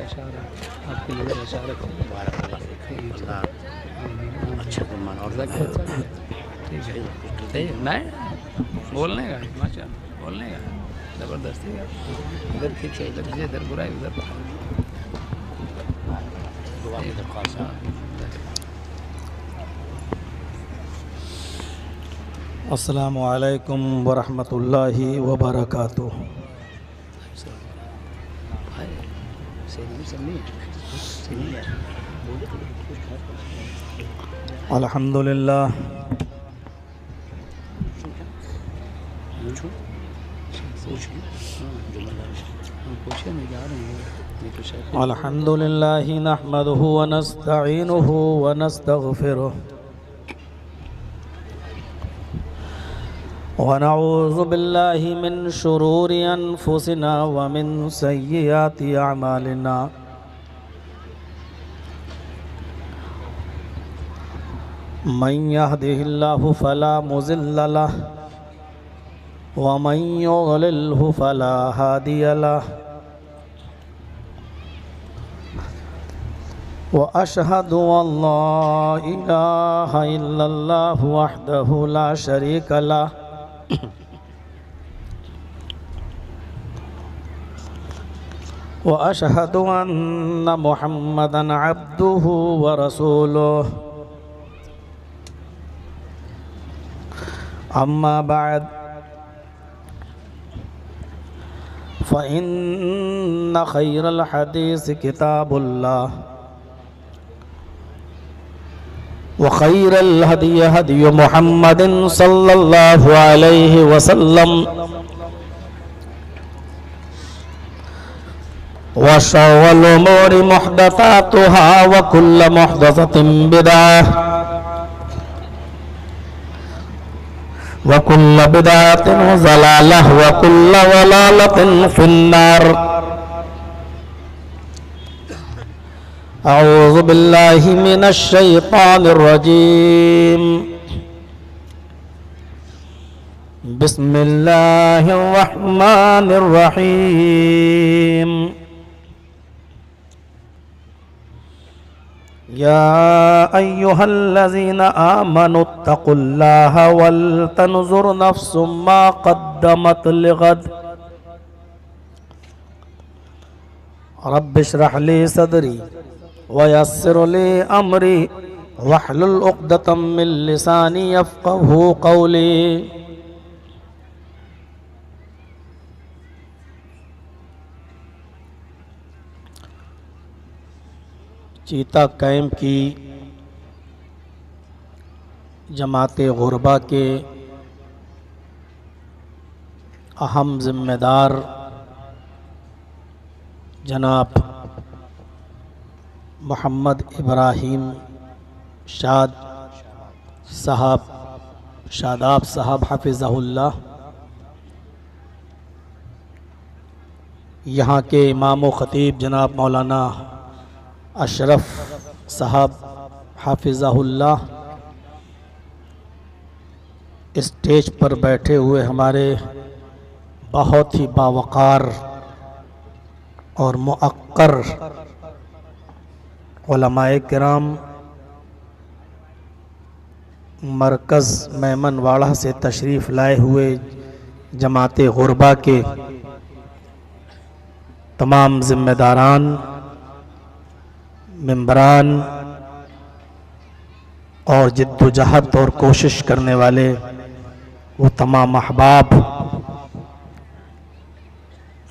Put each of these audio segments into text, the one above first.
इशारा आपके लिए इशारा को अच्छा गुमान और ठीक है सही है नहीं बोलने का माशा बोलने का ज़बरदस्ती का इधर खींचे इधर खींचे इधर बुराई उधर दुआ की दरख्वास्त है। अस्सलामु अलैकुम वरहमतुल्लाहि वबरकातुह। अल्हम्दुलिल्लाह अल्हम्दुलिल्लाहि नहमदुहु व नस्तईनुहु व नस्तगफिरुह व नऊज़ु बिल्लाहि मिन शुरूरि अनफुसिना व मिन सय्यिआति अअमालिना। मन यहदिहिल्लाहु फला मुज़िल्ल लहु व मन युज़लिल्हु फला हादिय लहु। व अशहदु अल्ला इलाहा इल्लल्लाहु वहदहु ला शरीक लहु व अशहदु अन्न मुहम्मदन अब्दुहु व रसूलुहु। अम्मा बाद फ़इन्न खैरल हदीस किताबुल्लाह व खैरल हदी हदी मुहम्मदिन सल्लल्लाहु अलैहि वसल्लम व शर्रल उमूरि मुहदसातुहा व कुल्ल मुहदसतिन बिदअह व कुल्ल बिदअतिन ज़लालह व कुल्ल ज़लालतिन फिन्नार। अऊज़ु बिल्लाहि मिनश शैतानिर रजीम। बिस्मिल्लाहिर रहमानिर रहीम। या अय्युहल्लज़ीना आमनुत्तक़ुल्लाहा वल तंज़ुर नफ्सुम मा क़द्दमत लिग़द। रब्बिश्रह ली सदरी वयस्सिर ली अमरी वहलुल उक़दतम मिन लिसानी यफ़क़हू क़ौली। चीता कैंप की जमाते गुरबा के अहम ज़िम्मेदार जनाब मोहम्मद इब्राहिम शादाब साहब हाफिज़हुल्लाह, यहाँ के इमाम व ख़तीब जनाब मौलाना अशरफ साहब हाफिज़हुल्लाह, स्टेज पर बैठे हुए हमारे बहुत ही बावक़ार और मुअक्कर उलमाए किराम, मरकज़ मेमनवाड़ा से तशरीफ़ लाए हुए जमाते गुरबा के तमाम ज़िम्मेदारान, मेंबरान और जिद्दोजहद और कोशिश करने वाले वो तमाम अहबाब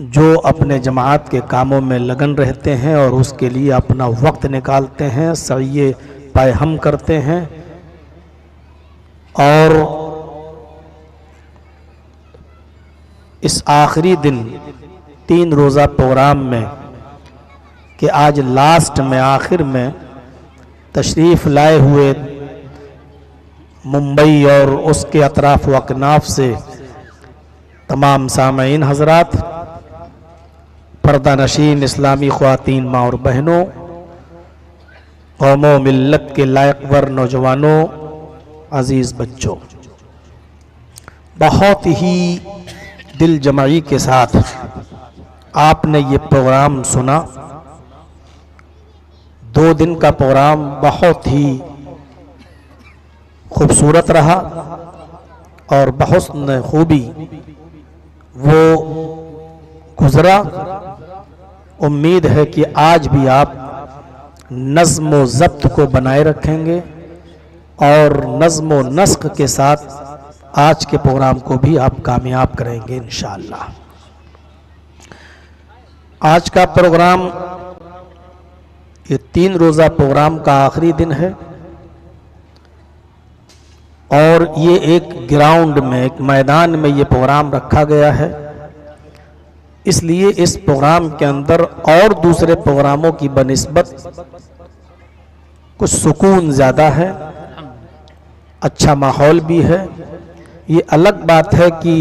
जो अपने जमात के कामों में लगन रहते हैं और उसके लिए अपना वक्त निकालते हैं, सही पायहम करते हैं और इस आखिरी दिन 3 रोज़ा प्रोग्राम में कि आज लास्ट में आखिर में तशरीफ़ लाए हुए मुंबई और उसके अतराफ़ व अकनाफ से तमाम सामईन हज़रात, पर्दा नशीन इस्लामी ख़वातीन माँ और बहनों, कौमों मिल्लत के लायकवर नौजवानों, अज़ीज़ बच्चों, बहुत ही दिल जमाई के साथ आपने ये प्रोग्राम सुना 2 दिन का प्रोग्राम बहुत ही खूबसूरत रहा और बहुस्न खूबी वो गुजरा। उम्मीद है कि आज भी आप नज़्म व ज़ब्त को बनाए रखेंगे और नज़्म व नस्ख के साथ आज के प्रोग्राम को भी आप कामयाब करेंगे इंशाअल्लाह। आज का प्रोग्राम, ये 3 रोज़ा प्रोग्राम का आखिरी दिन है और ये एक ग्राउंड में, एक मैदान में ये प्रोग्राम रखा गया है। इसलिए इस प्रोग्राम के अंदर और दूसरे प्रोग्रामों की बनिस्बत कुछ सुकून ज़्यादा है, अच्छा माहौल भी है। ये अलग बात है कि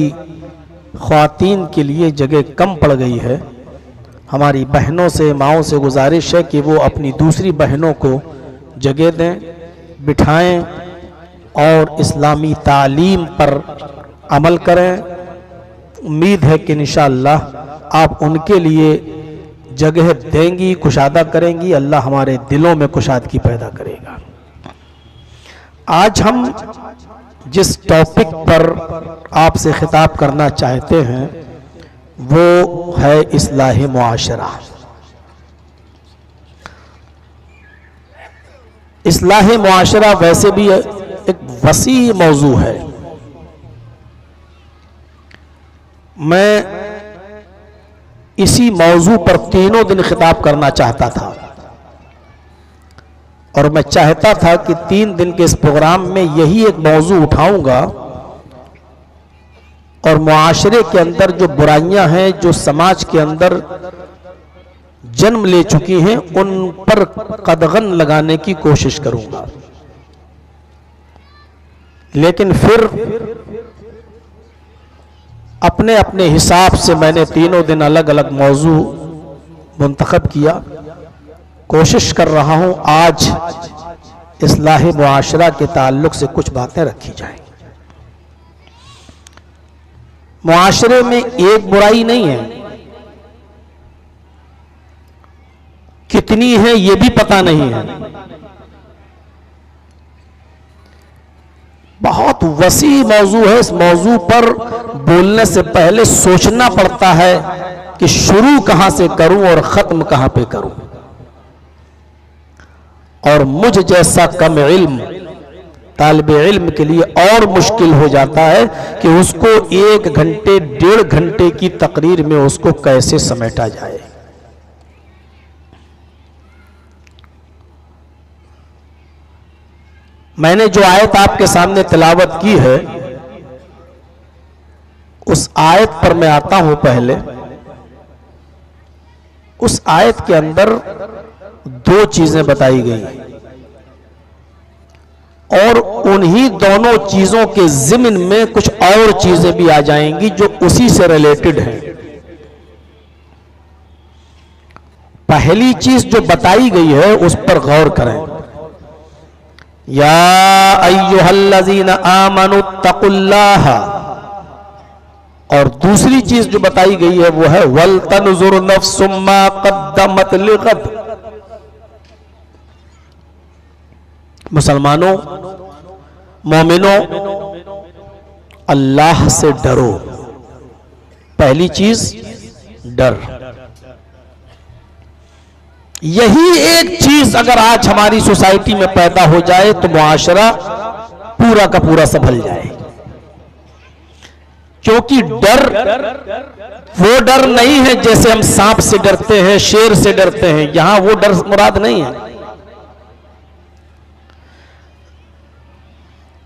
ख्वातीन के लिए जगह कम पड़ गई है। हमारी बहनों से, माओं से गुजारिश है कि वो अपनी दूसरी बहनों को जगह दें, बिठाएं और इस्लामी तालीम पर अमल करें। उम्मीद है कि इंशाअल्लाह आप उनके लिए जगह देंगी, कुशादा करेंगी। अल्लाह हमारे दिलों में कुशादगी पैदा करेगा। आज हम जिस टॉपिक पर आपसे खिताब करना चाहते हैं वो है इस्लाह मुआशरा। इस्लाह मुआशरा वैसे भी एक वसी मौजू है। मैं इसी मौजू पर 3 दिन खिताब करना चाहता था और मैं चाहता था कि 3 दिन के इस प्रोग्राम में यही एक मौजू उठाऊंगा और मुआशरे के अंदर जो बुराइयां हैं, जो समाज के अंदर जन्म ले चुकी हैं, उन पर कदगन लगाने की कोशिश करूंगा। लेकिन फिर अपने अपने हिसाब से मैंने 3 दिन अलग अलग मौजू मुंतखब किया। कोशिश कर रहा हूं आज इस्लाह मुआशरा के ताल्लुक से कुछ बातें रखी जाएं। मुआशरे में एक बुराई नहीं है, कितनी है ये भी पता नहीं है। बहुत वसी मौजू है। इस मौजू पर बोलने से पहले सोचना पड़ता है कि शुरू कहां से करूं और खत्म कहां पे करूं। और मुझ जैसा कम इल्म तालिबे इल्म के लिए और मुश्किल हो जाता है कि उसको 1 घंटे 1.5 घंटे की तकरीर में उसको कैसे समेटा जाए। मैंने जो आयत आपके सामने तिलावत की है, उस आयत पर मैं आता हूं। पहले उस आयत के अंदर 2 चीजें बताई गई और उन्हीं दोनों चीजों के ज़िम्न में कुछ और चीजें भी आ जाएंगी जो उसी से रिलेटेड हैं। पहली चीज जो बताई गई है उस पर गौर करें। या अय्युहल्लज़ीना आमनुत्तकुल्लाह। और दूसरी चीज जो बताई गई है वो है वल तनजुर नफ्सुम मा क़द्दमत लिग़द। मुसलमानों, मोमिनों, अल्लाह से डरो। पहली चीज डर। यही एक चीज अगर आज हमारी सोसाइटी में पैदा हो जाए तो मुआशरा पूरा का पूरा संभल जाए। क्योंकि डर वो डर नहीं है जैसे हम सांप से डरते हैं, शेर से डरते हैं। यहां वो डर मुराद नहीं है।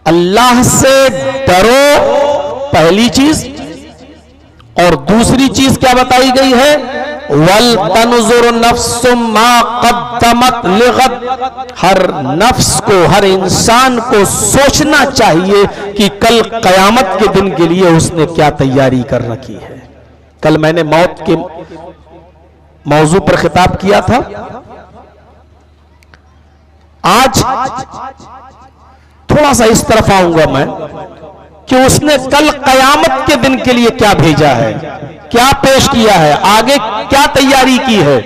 अल्लाह से डरो पहली चीज। और दूसरी चीज क्या बताई गई है? वल तनजुर नफ्सुम मा क़द्दमत लिग़द। हर नफ्स को, हर इंसान को सोचना चाहिए कि कल क़यामत के दिन के लिए उसने क्या तैयारी कर रखी है। कल मैंने मौत के मौजू पर खिताब किया था। आज थोड़ा सा इस तरफ आऊंगा मैं कि उसने कल क़यामत के दिन के लिए क्या भेजा है, क्या पेश किया है, आगे क्या तैयारी की है।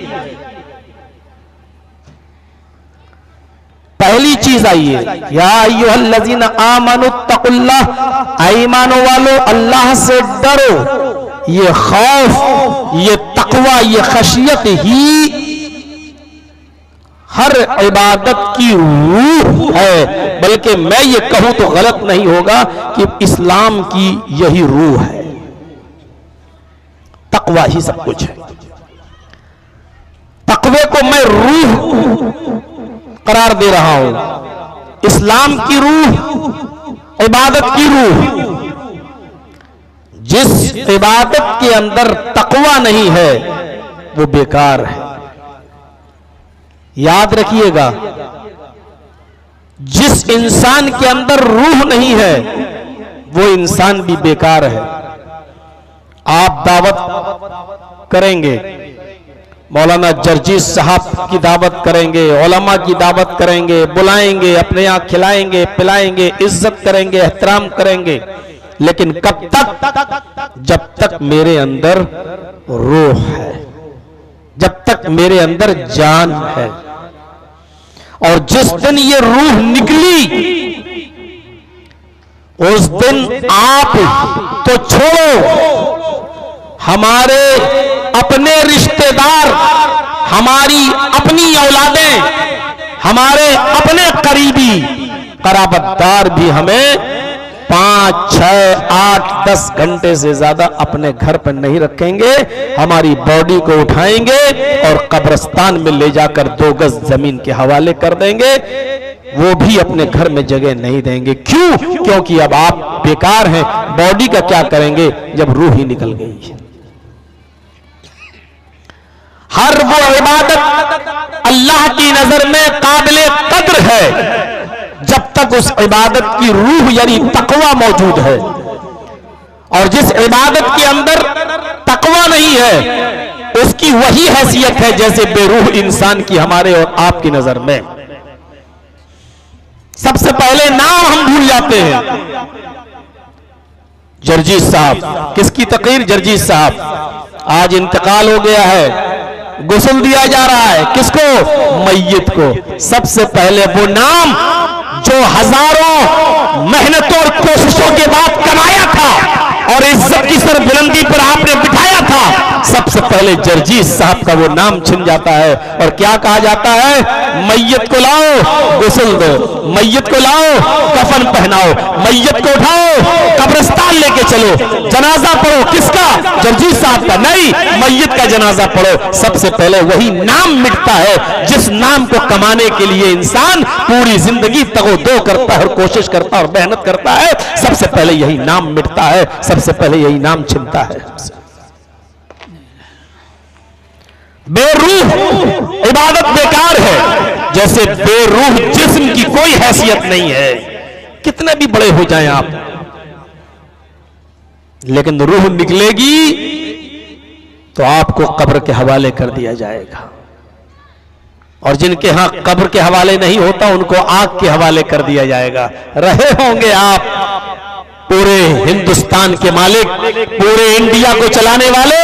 पहली चीज आई है, या अय्युहल्लज़ीना आमनुत्तकुल्लाह, ईमान वालो अल्लाह से डरो। ये खौफ, ये तकवा, ये खशियत ही हर इबादत की रूह है। बल्कि मैं ये कहूं तो गलत नहीं होगा कि इस्लाम की यही रूह है। तकवा ही सब कुछ है। तकवे को मैं रूह करार दे रहा हूं। इस्लाम की रूह, इबादत की रूह। जिस इबादत के अंदर तकवा नहीं है वो बेकार है। याद रखिएगा, जिस इंसान के अंदर रूह नहीं है वो इंसान भी बेकार है। आप दावत करेंगे, मौलाना जर्जीस साहब की दावत करेंगे, उलमा की दावत करेंगे, बुलाएंगे, अपने यहाँ खिलाएंगे, पिलाएंगे, इज्जत करेंगे, एहतराम करेंगे, लेकिन कब तक? जब तक मेरे अंदर रूह है, जब तक मेरे अंदर जान है। और जिस दिन ये रूह निकली उस दिन आप तो छोड़ो, हमारे अपने रिश्तेदार, हमारी अपनी औलादें, हमारे अपने करीबी कराबतदार भी हमें 5, 6, 8, 10 घंटे से ज्यादा अपने घर पर नहीं रखेंगे। हमारी बॉडी को उठाएंगे और कब्रिस्तान में ले जाकर 2 गज जमीन के हवाले कर देंगे। वो भी अपने घर में जगह नहीं देंगे। क्यों? क्योंकि अब आप बेकार हैं। बॉडी का क्या करेंगे जब रूह ही निकल गई है। हर वो इबादत अल्लाह की नजर में काबिले कद्र है जब तक उस इबादत की रूह यानी तकवा मौजूद है। और जिस इबादत के अंदर तकवा नहीं है उसकी वही हैसियत है जैसे बेरूह इंसान की हमारे और आपकी नजर में। सबसे पहले नाम हम भूल जाते हैं। जर्जीस साहब, किसकी तकरीर? जर्जीस साहब। आज इंतकाल हो गया है, गुस्ल दिया जा रहा है। किसको? मैयत को। सबसे पहले वो नाम जो हजारों मेहनतों और कोशिशों के बाद कमाया था और इज्जत की सरबुलंदी पर आपने बिठाया था, सबसे पहले जर्जीस साहब का वो नाम छिन जाता है। और क्या कहा जाता है? मैयत को लाओ, गुस्ल दो, मैयत को लाओ, कफन पहनाओ, मैयत को उठाओ, कब्रिस्तान लेके चलो, जनाजा पढ़ो। किसका? जर्जीस साहब का नहीं, मैयत का जनाजा पढ़ो। सबसे पहले वही नाम मिटता है जिस नाम को कमाने के लिए इंसान पूरी जिंदगी तगो-दो करता है और कोशिश करता है और मेहनत करता है। सबसे पहले यही नाम मिटता है, सबसे पहले यही नाम छिनता है। बेरूह इबादत बेकार है, जैसे बेरूह जिस्म की कोई हैसियत नहीं है। कितने भी बड़े हो जाएं आप, लेकिन रूह निकलेगी तो आपको कब्र के हवाले कर दिया जाएगा। और जिनके यहां कब्र के हवाले नहीं होता उनको आग के हवाले कर दिया जाएगा। रहे होंगे आप पूरे हिंदुस्तान के मालिक, पूरे इंडिया को चलाने वाले,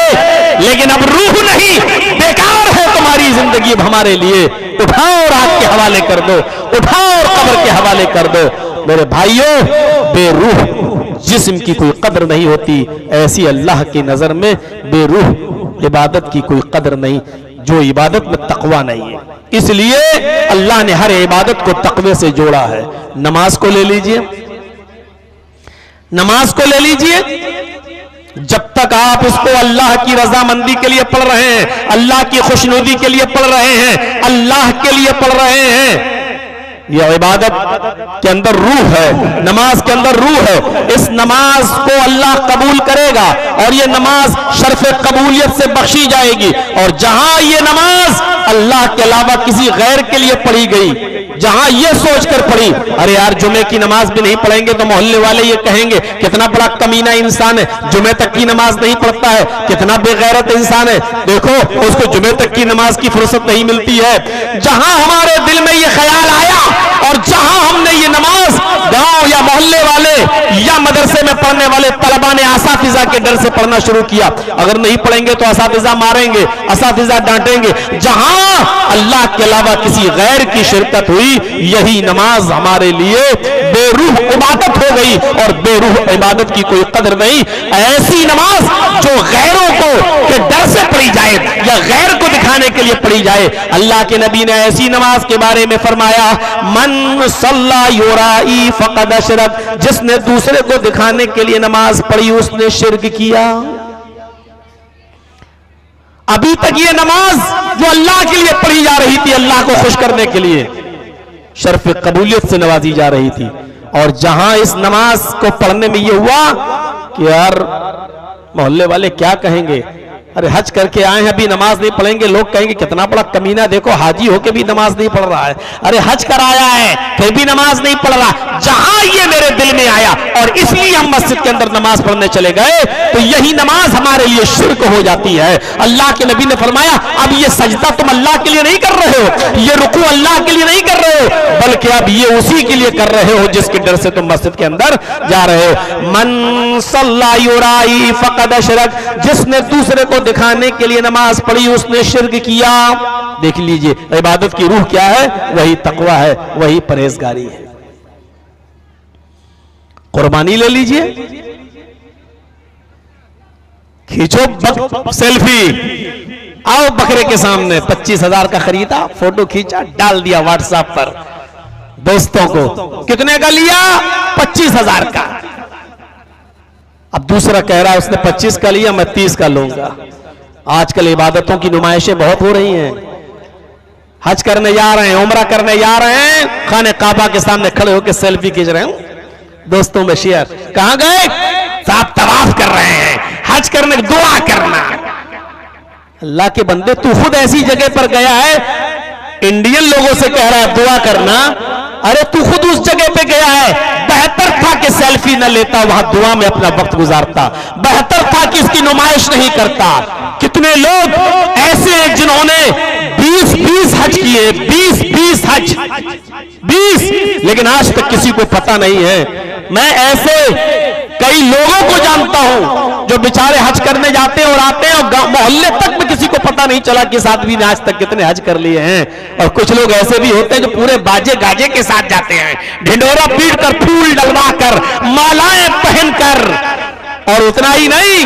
लेकिन अब रूह नहीं, बेकार है तुम्हारी जिंदगी अब हमारे लिए। उठाओ और आग के हवाले कर दो, उठाओ और कब्र के हवाले कर दो। मेरे भाइयों, बेरूह जिस्म की कोई कदर नहीं होती, ऐसी अल्लाह की नजर में बेरूह इबादत की कोई कदर नहीं, जो इबादत में तकवा नहीं है। इसलिए अल्लाह ने हर इबादत को तकवे से जोड़ा है। नमाज को ले लीजिए, नमाज को ले लीजिए, जब तक आप उसको अल्लाह की रजामंदी के लिए पढ़ रहे हैं, अल्लाह की खुशनुदी के लिए पढ़ रहे हैं, अल्लाह के लिए पढ़ रहे हैं, यह इबादत के अंदर रूह है, नमाज के अंदर रूह है। इस नमाज को अल्लाह कबूल करेगा और यह नमाज शर्फ कबूलियत से बख्शी जाएगी। और जहां यह नमाज अल्लाह के अलावा किसी गैर के लिए पढ़ी गई, जहां यह सोचकर पढ़ी, अरे यार जुमे की नमाज भी नहीं पढ़ेंगे तो मोहल्ले वाले ये कहेंगे कितना बड़ा कमीना इंसान है, जुमे तक की नमाज नहीं पढ़ता है, कितना बेगैरत इंसान है, देखो उसको जुमे तक की नमाज की फुर्सत नहीं मिलती है। जहां हमारे दिल में ये ख्याल आया और जहां हमने ये नमाज गांव या मोहल्ले वाले या मदरसे में पढ़ने वाले तलबा ने असातिज़ा के डर से पढ़ना शुरू किया। अगर नहीं पढ़ेंगे तो असातिज़ा मारेंगे, असातिज़ा डांटेंगे। जहां अल्लाह के अलावा किसी गैर की शिरकत हुई, यही नमाज हमारे लिए बेरूह इबादत हो गई, और बेरूह इबादत की कोई कदर नहीं। ऐसी नमाज जो गैरों को के डर से पढ़ी जाए या गैर को दिखाने के लिए पढ़ी जाए। अल्लाह के नबी ने ऐसी नमाज के बारे में फरमाया, मन सल्ला युराई फक़द अशरक, जिसने दूसरे को दिखाने के लिए नमाज पढ़ी उसने शिर्क किया। अभी तक ये नमाज जो अल्लाह के लिए पढ़ी जा रही थी, अल्लाह को खुश करने के लिए, शर्फ कबूलियत से नवाजी जा रही थी, और जहां इस नमाज को पढ़ने में यह हुआ कि यार मोहल्ले वाले क्या कहेंगे, अरे हज करके आए हैं अभी नमाज नहीं पढ़ेंगे, लोग कहेंगे कितना बड़ा कमीना, देखो हाजी होके भी नमाज नहीं पढ़ रहा है, अरे हज कराया है फिर भी नमाज नहीं पढ़ रहा। जहां ये मेरे दिल में आया और इसलिए हम मस्जिद के अंदर नमाज पढ़ने चले गए, तो यही नमाज हमारे लिए शिर्क हो जाती है। अल्लाह के नबी ने फरमाया, अब ये सजदा तुम अल्लाह के लिए नहीं कर रहे हो, ये रुकू अल्लाह के लिए नहीं कर रहे हो, बल्कि अब ये उसी के लिए कर रहे हो जिसके डर से तुम मस्जिद के अंदर जा रहे हो। मन सल्ला युराई फक़द अशरक, जिसने दूसरे को दिखाने के लिए नमाज पढ़ी उसने शिर्क किया। देख लीजिए इबादत की रूह क्या है, वही तकवा है, वही परहेजगारी है। कुर्बानी ले लीजिए, खींचो सेल्फी, आओ बकरे के सामने, 25,000 का खरीदा, फोटो खींचा, डाल दिया व्हाट्सएप पर दोस्तों को, कितने का लिया? 25,000 का। अब दूसरा कह रहा है उसने 25 का लिया, मैं 30 का लूंगा। आजकल इबादतों की नुमाइशें बहुत हो रही हैं। हज करने जा रहे हैं, उम्रा करने जा रहे हैं, खाने काबा के सामने खड़े होकर सेल्फी खींच रहे हैं दोस्तों में शेयर। कहां गए साहब? तवाफ कर रहे हैं, हज करने, दुआ करना। अल्लाह के बंदे, तू खुद ऐसी जगह पर गया है, इंडियन लोगों से कह रहा है दुआ करना, अरे तू खुद उस जगह पे गया है। बेहतर था कि सेल्फी न लेता, वहां दुआ में अपना वक्त गुजारता। बेहतर था कि इसकी नुमाइश नहीं करता। कितने लोग ऐसे हैं जिन्होंने 20 हज किए, 20 हज, 20, लेकिन आज तक किसी को पता नहीं है। मैं ऐसे कई लोगों को जानता हूं जो बेचारे हज करने जाते हैं और आते हैं, और मोहल्ले तक में किसी को पता नहीं चला कि इस आदमी ने आज तक कितने हज कर लिए हैं। और कुछ लोग ऐसे भी होते हैं जो पूरे बाजे गाजे के साथ जाते हैं, ढिंडोरा पीट कर, फूल डलवा कर, मालाएं पहनकर, और उतना ही नहीं,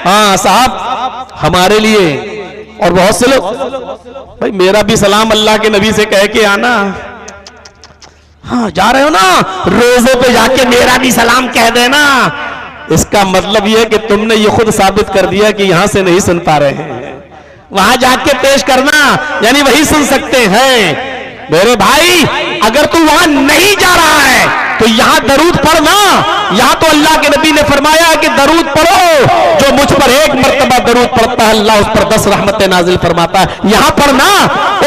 हाँ साहब हमारे लिए, और बहुत से लोग, भाई मेरा भी सलाम अल्लाह के नबी से कह के आना। हाँ जा रहे हो ना, रोजे पे जाके मेरा भी सलाम कह देना। इसका मतलब यह है कि तुमने ये खुद साबित कर दिया कि यहां से नहीं सुन पा रहे हैं, वहां जाके पेश करना, यानी वही सुन सकते हैं। मेरे भाई अगर तू वहां नहीं जा रहा है तो यहां दरूद पढ़ना। यहां तो अल्लाह के नबी ने फरमाया कि दरूद पढ़ो, जो मुझ पर एक मर्तबा दरूद पढ़ता है अल्लाह उस पर 10 रहमतें नाजिल फरमाता है। यहां पढ़ना।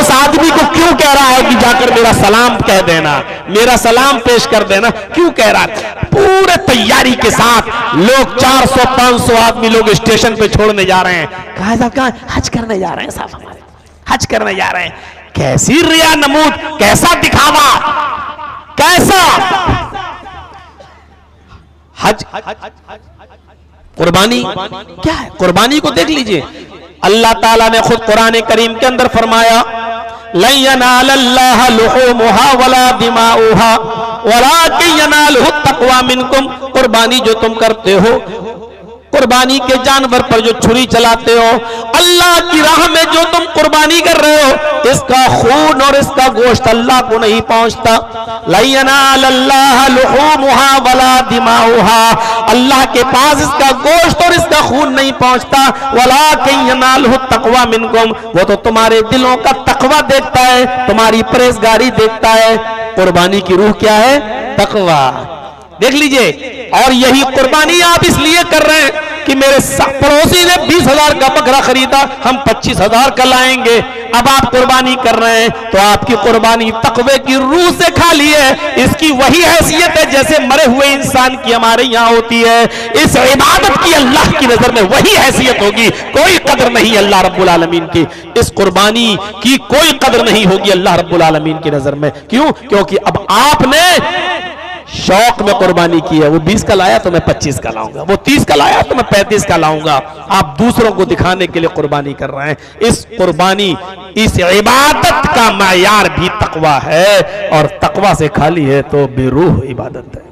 उस आदमी को क्यों कह रहा है कि जाकर मेरा सलाम कह देना, मेरा सलाम पेश कर देना, क्यों कह रहा है? पूरे तैयारी के साथ लोग 400-500 आदमी लोग स्टेशन पे छोड़ने जा रहे हैं। कहा साहब कहां? हज करने जा रहे हैं साहब, हमारे हज करने जा रहे हैं। कैसी रिया नमूद, कैसा दिखावा, कैसा हज। कुर्बानी क्या है? कुर्बानी को देख लीजिए, अल्लाह ताला ने खुद कुरान करीम के अंदर फरमाया, लन यनालल्लाह लुहूमुहा वला दिमाउहा वलाकिन यनालुहु तक़वा मिनकुम। कुर्बानी जो तुम करते हो, कुर्बानी के जानवर पर जो छुरी चलाते हो, अल्लाह की राह में जो तुम कुर्बानी कर रहे हो, इसका खून और इसका गोश्त अल्लाह को नहीं पहुंचता। ला यनालल्लाह लुहूमुहा वला दिमाउहा, अल्लाह के पास इसका गोश्त और इसका खून नहीं पहुंचता। वलाकिन यनालुहु तक़वा मिनकुम, वो तो तुम्हारे दिलों का तक़वा देखता है, तुम्हारी परहेजगारी देखता है। कुर्बानी की रूह क्या है? तक़वा। देख लीजिए, और यही कुर्बानी आप इसलिए कर रहे हैं कि मेरे पड़ोसी ने 20,000 का बकरा खरीदा, हम 25,000 का लाएंगे। अब आप कुर्बानी कर रहे हैं तो आपकी कुर्बानी तकवे की रूह से खाली है। इसकी वही हैसियत है जैसे मरे हुए इंसान की हमारे यहाँ होती है। इस इबादत की अल्लाह की नजर में वही हैसियत होगी, कोई कदर नहीं अल्लाह रब्बुल आलमीन की। इस कुर्बानी की कोई कदर नहीं होगी अल्लाह रब्बुल आलमीन की नजर में। क्यों? क्योंकि अब आपने शौक में कुर्बानी की है। वो 20 का लाया तो मैं 25 का लाऊंगा, वो 30 का लाया तो मैं 35 का लाऊंगा। आप दूसरों को दिखाने के लिए कुर्बानी कर रहे हैं। इस कुर्बानी, इस इबादत का मायार भी तकवा है, और तकवा से खाली है तो बेरूह इबादत है।